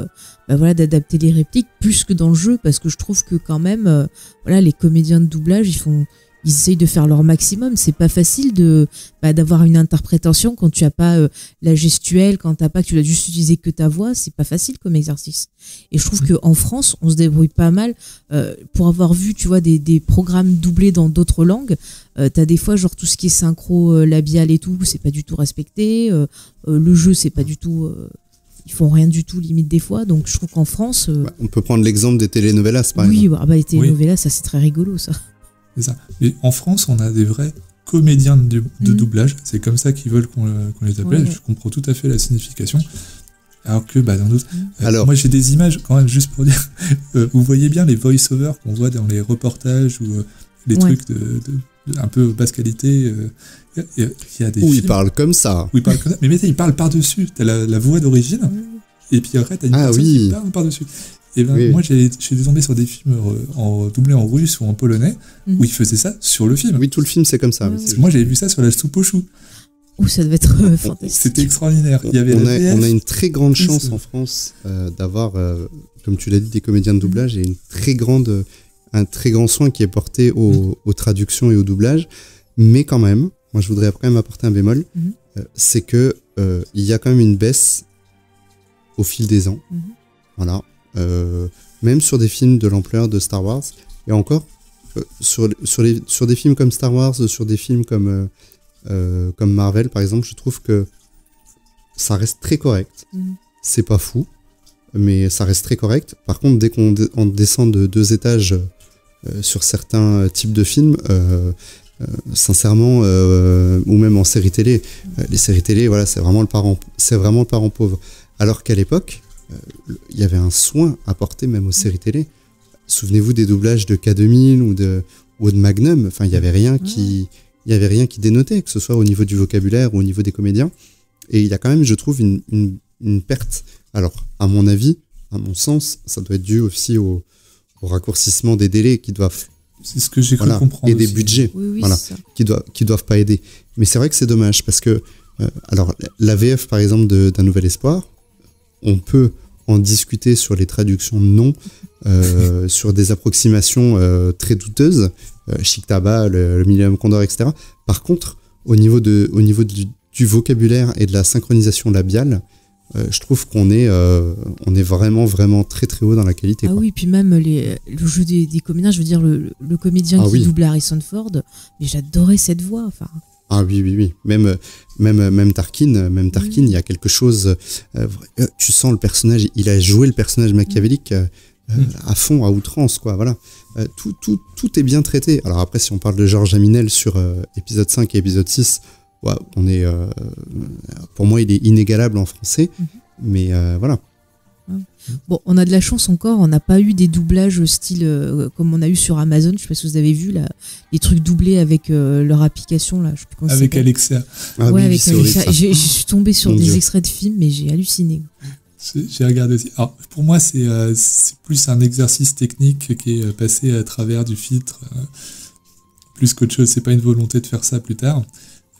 d'adapter les répliques, plus que dans le jeu, parce que je trouve que quand même, les comédiens de doublage, ils essayent de faire leur maximum. C'est pas facile d'avoir une interprétation quand tu as pas la gestuelle, quand que tu dois juste utiliser que ta voix. C'est pas facile comme exercice. Et je trouve que en France, on se débrouille pas mal pour avoir vu, tu vois, des programmes doublés dans d'autres langues. T'as des fois genre tout ce qui est synchro labial et tout, c'est pas du tout respecté. Le jeu, c'est pas du tout. Ils font rien du tout limite des fois. Donc je trouve qu'en France, On peut prendre l'exemple des telenovelas, par exemple. les telenovelas, ça c'est très rigolo ça. c'est ça. Et en France, on a des vrais comédiens de doublage. C'est comme ça qu'ils veulent qu'on les appelle. Ouais. Je comprends tout à fait la signification. Alors que dans d'autres... Alors- moi, j'ai des images, quand même, juste pour dire... vous voyez bien les voice-overs qu'on voit dans les reportages ou les Ouais. trucs de un peu basse qualité. Il y a des Où films il parle comme ça. où il parle comme ça. Mais il parle par-dessus. T'as la voix d'origine. Et puis après, t'as une Ah personne oui. qui parle par-dessus. Et ben, Oui. moi, j'ai tombé sur des films doublés en russe ou en polonais Mhm. où ils faisaient ça sur le film. Oui, tout le film, c'est comme ça. Ouais, Oui, c'est Parce que moi, j'avais vu ça sur la soupe aux choux. Ça devait être fantastique. C'était extraordinaire. Il y avait on la VF. a une très grande Oui, chance c'est- en France d'avoir, comme tu l'as dit, des comédiens de doublage et un très grand soin qui est porté aux traductions et au doublage. Mais quand même, moi je voudrais quand même apporter un bémol, Mhm. c'est que il y a quand même une baisse au fil des ans. Mhm. Voilà. Même sur des films de l'ampleur de Star Wars. Et encore, sur des films comme Star Wars, sur des films comme Marvel par exemple, je trouve que ça reste très correct. Mhm. C'est pas fou, mais ça reste très correct. Par contre, dès qu'on descend de 2 étages sur certains types de films, sincèrement, ou même en série télé, les séries télé, voilà, c'est vraiment le parent pauvre. Alors qu'à l'époque, il y avait un soin apporté même aux séries télé. Souvenez-vous des doublages de K2000 ou de Magnum. Enfin, il y avait rien qui dénotait, que ce soit au niveau du vocabulaire ou au niveau des comédiens. Et il y a quand même, je trouve, une perte. Alors, à mon avis, à mon sens, ça doit être dû aussi au raccourcissement des délais qui doivent, C'est ce que j'ai cru voilà, comprendre. et des aussi. budgets, Oui, voilà, c'est ça. qui doivent pas aider. Mais c'est vrai que c'est dommage parce que, alors, la VF par exemple d'Un Nouvel Espoir, on peut en discuter sur les traductions non, sur des approximations très douteuses, Chic Tabac, le Millennium Condor, etc. Par contre, au niveau du vocabulaire et de la synchronisation labiale, je trouve qu'on est vraiment très très haut dans la qualité. Ah quoi. oui, puis même le jeu des comédiens, je veux dire le comédien Ah qui oui. double Harrison Ford, mais j'adorais cette voix. Enfin, Ah oui. Même Tarkin, il y a quelque chose. Tu sens le personnage, il a joué le personnage machiavélique à fond, à outrance, quoi. Voilà. Tout est bien traité. Alors après, si on parle de Georges Aminel sur épisode 5 et épisode 6, ouais, pour moi, il est inégalable en français. Mais voilà. bon, on a de la chance encore, on n'a pas eu des doublages style comme on a eu sur Amazon. Je sais pas si vous avez vu là, les trucs doublés avec leur application là. Je sais plus comment ça Avec s'appelle. Alexia. Ah ouais, oui, avec c'est horrible, Alexa. ça. Je suis tombée sur Mon des Dieu. extraits de films, mais j'ai halluciné. J'ai regardé aussi. Alors, pour moi, c'est plus un exercice technique qui est passé à travers du filtre, plus qu'autre chose. C'est pas une volonté de faire ça plus tard.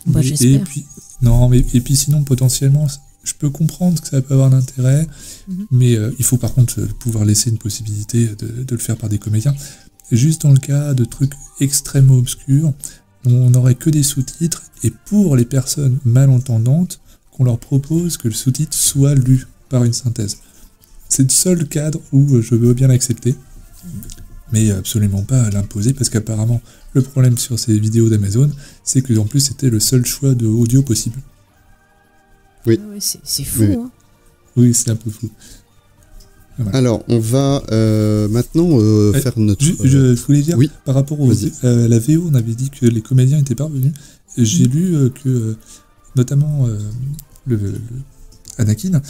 Bah, Et j'espère. puis, non, mais et puis sinon, potentiellement, je peux comprendre que ça peut avoir un intérêt, mais il faut par contre pouvoir laisser une possibilité de le faire par des comédiens. Juste dans le cas de trucs extrêmement obscurs, on n'aurait que des sous-titres, et pour les personnes malentendantes, qu'on leur propose que le sous-titre soit lu par une synthèse. C'est le seul cadre où je veux bien l'accepter. mais absolument pas à l'imposer, parce qu'apparemment, le problème sur ces vidéos d'Amazon, c'est que en plus c'était le seul choix de audio possible. Oui. Ah ouais, c'est fou, Oui. hein. Oui, c'est un peu fou. Alors, on va maintenant faire notre... Je voulais dire, Oui. par rapport Vas-y. à la VO, on avait dit que les comédiens étaient pas revenus. J'ai lu que, notamment le Anakin,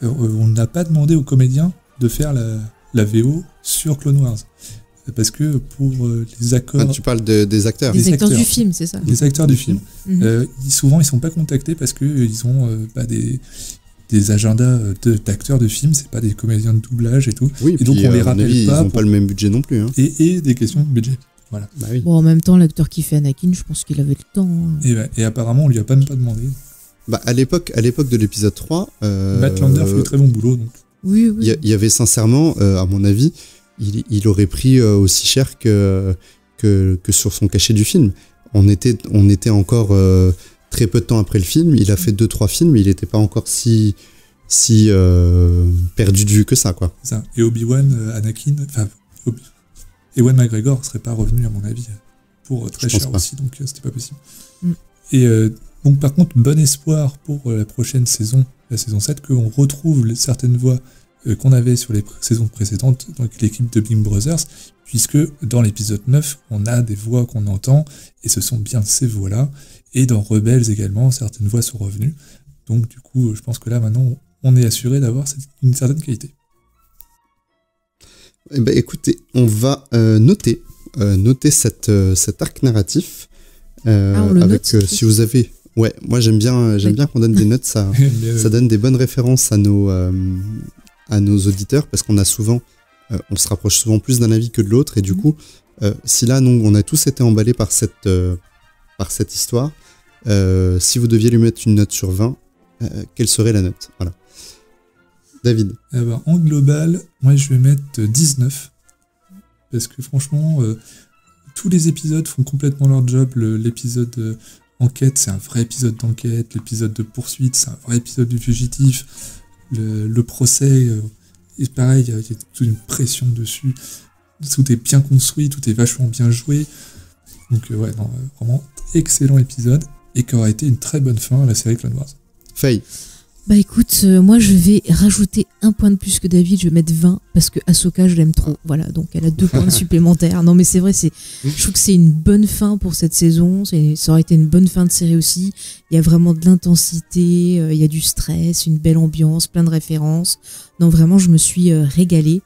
on n'a pas demandé aux comédiens de faire la VO sur Clone Wars. Parce que pour les accords... Ah, tu parles des acteurs. Les acteurs acteurs. du film, c'est ça. Les acteurs du film, Mhm. souvent ils sont pas contactés parce que ils ont des agendas d'acteurs de films, c'est pas des comédiens de doublage et tout, Oui, et donc puis, on les à mon rappelle avis, pas ils n'ont pour- pas le même budget non plus. Hein. et des questions de budget. Voilà. Bah oui. Bon, en même temps, l'acteur qui fait Anakin, je pense qu'il avait le temps, hein. Et apparemment on lui a même pas demandé. Bah, à l'époque de l'épisode 3... Matt Lander fait du très bon boulot, donc. Oui, oui. Il y avait sincèrement, à mon avis, il aurait pris aussi cher que sur son cachet du film. On était encore très peu de temps après le film. Il a fait 2-3 films, il n'était pas encore si perdu de vue que ça, quoi. Ça. Et Obi-Wan, Anakin, Ewan McGregor serait pas revenu à mon avis pour très Je pense cher pas. aussi, donc c'était pas possible. Mm. Et donc par contre, bon espoir pour la prochaine saison, la saison 7, qu'on retrouve certaines voix qu'on avait sur les saisons précédentes, donc l'équipe de Big Brothers, puisque dans l'épisode 9, on a des voix qu'on entend, et ce sont bien ces voix-là, et dans Rebels également, certaines voix sont revenues. Donc du coup, je pense que là maintenant, on est assuré d'avoir une certaine qualité. Eh ben, écoutez, on va noter cet arc narratif. On le avec, note, si vous avez... Ouais, moi j'aime bien qu'on donne des notes, ça donne des bonnes références à nos auditeurs, parce qu'on a souvent... on se rapproche souvent plus d'un avis que de l'autre, et du coup, si là, on a tous été emballés par cette histoire, si vous deviez lui mettre une note sur 20, quelle serait la note? Voilà. David. Alors, en global, moi je vais mettre 19. Parce que franchement, tous les épisodes font complètement leur job. L'épisode enquête, c'est un vrai épisode d'enquête. L'épisode de poursuite, c'est un vrai épisode du fugitif. Le procès, et pareil, il y a toute une pression dessus. Tout est bien construit, tout est vachement bien joué. Donc vraiment excellent épisode. Et qui aura été une très bonne fin à la série Clone Wars. Faye. Bah écoute, moi je vais rajouter un point de plus que David, je vais mettre 20 parce que Ahsoka je l'aime trop. Voilà, donc elle a 2 points supplémentaires. Non mais c'est vrai, je trouve que c'est une bonne fin pour cette saison, ça aurait été une bonne fin de série aussi. Il y a vraiment de l'intensité, il y a du stress, une belle ambiance, plein de références. Non vraiment, je me suis régalée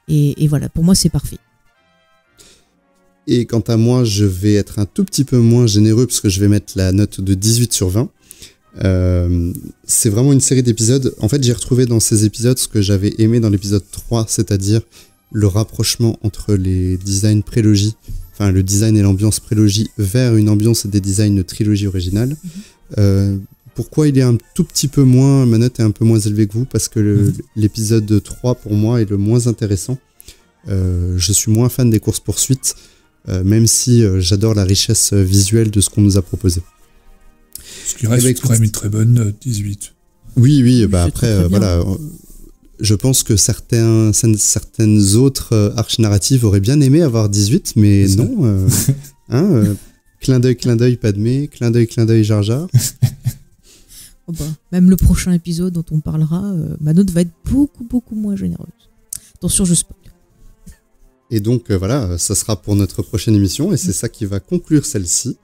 et voilà, pour moi c'est parfait. Et quant à moi, je vais être un tout petit peu moins généreux parce que je vais mettre la note de 18 sur 20. C'est vraiment une série d'épisodes. En fait, j'ai retrouvé dans ces épisodes ce que j'avais aimé dans l'épisode 3, c'est-à-dire le rapprochement entre les designs prélogie, enfin le design et l'ambiance prélogie vers une ambiance et des designs de trilogie originale. Pourquoi il est un tout petit peu moins, ma note est un peu moins élevée que vous, parce que l'épisode 3 pour moi est le moins intéressant. Je suis moins fan des courses-poursuites, même si j'adore la richesse visuelle de ce qu'on nous a proposé. Ce qui reste quand même une très bonne note, 18. Oui, bah c'est après, très, très voilà, je pense que certaines autres arches narratives auraient bien aimé avoir 18, mais C'est ça. non. Clin d'œil Padmé, clin d'œil Jar Jar. Oh bah, même le prochain épisode dont on parlera, ma note va être beaucoup beaucoup moins généreuse. Attention, je spoil. Et donc voilà, ça sera pour notre prochaine émission, et c'est ça qui va conclure celle-ci.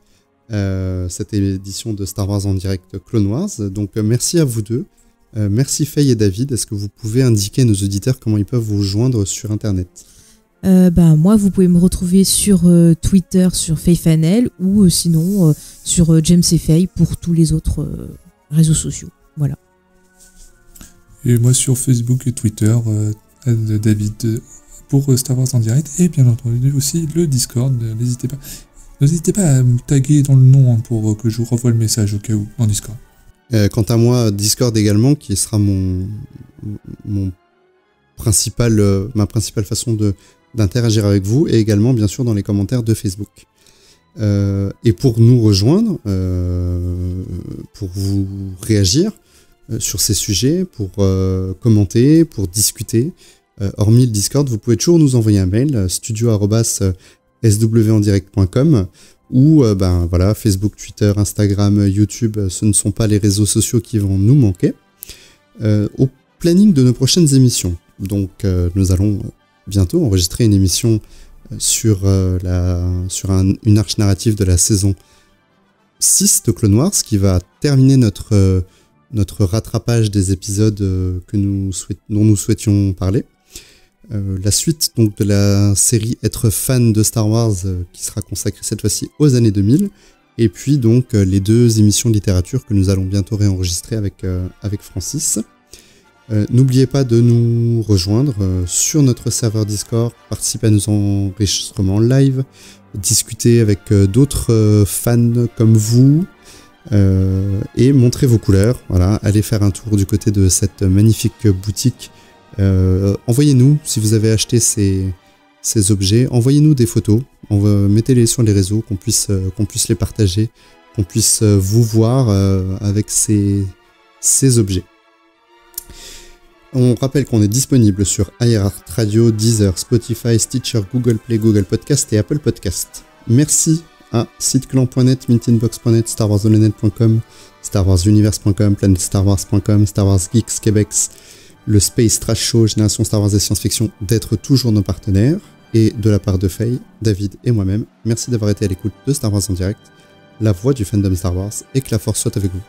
Cette édition de Star Wars en direct Clone Wars. Donc merci à vous deux. Merci Faye et David. Est-ce que vous pouvez indiquer à nos auditeurs comment ils peuvent vous joindre sur Internet? Moi, vous pouvez me retrouver sur Twitter, sur FayeFanel, ou sinon sur James et Faye pour tous les autres réseaux sociaux. Voilà. Et moi sur Facebook et Twitter, David pour Star Wars en direct, et bien entendu aussi le Discord. N'hésitez pas à me taguer dans le nom pour que je vous renvoie le message au cas où dans Discord. Quant à moi, Discord également, qui sera ma principale façon d'interagir avec vous, et également bien sûr dans les commentaires de Facebook. Et pour nous rejoindre, pour vous réagir sur ces sujets, pour commenter, pour discuter, hormis le Discord, vous pouvez toujours nous envoyer un mail, studio@swandirect.com, ou Facebook, Twitter, Instagram, YouTube, ce ne sont pas les réseaux sociaux qui vont nous manquer. Au planning de nos prochaines émissions, donc nous allons bientôt enregistrer une émission sur une arche narrative de la saison 6 de Clone Wars, qui va terminer notre rattrapage des épisodes dont nous souhaitions parler. La suite donc de la série Être fan de Star Wars, qui sera consacrée cette fois-ci aux années 2000, et puis donc les 2 émissions de littérature que nous allons bientôt réenregistrer avec Francis. N'oubliez pas de nous rejoindre sur notre serveur Discord, participer à nos enregistrements live, discuter avec d'autres fans comme vous, et montrer vos couleurs. Voilà, allez faire un tour du côté de cette magnifique boutique. Envoyez-nous, si vous avez acheté ces objets, envoyez-nous des photos, mettez-les sur les réseaux, qu'on puisse les partager, qu'on puisse vous voir avec ces objets. On rappelle qu'on est disponible sur iHeart Radio, Deezer, Spotify, Stitcher, Google Play, Google Podcast et Apple Podcast. Merci à siteclan.net, mintinbox.net, starwarsonlinet.com, starwarsuniverse.com, planetstarwars.com, Star Wars Geeks Québec, le Space Trash Show, Génération Star Wars et Science-Fiction, d'être toujours nos partenaires. Et de la part de Faye, David et moi-même, merci d'avoir été à l'écoute de Star Wars en direct, la voix du fandom Star Wars, et que la force soit avec vous.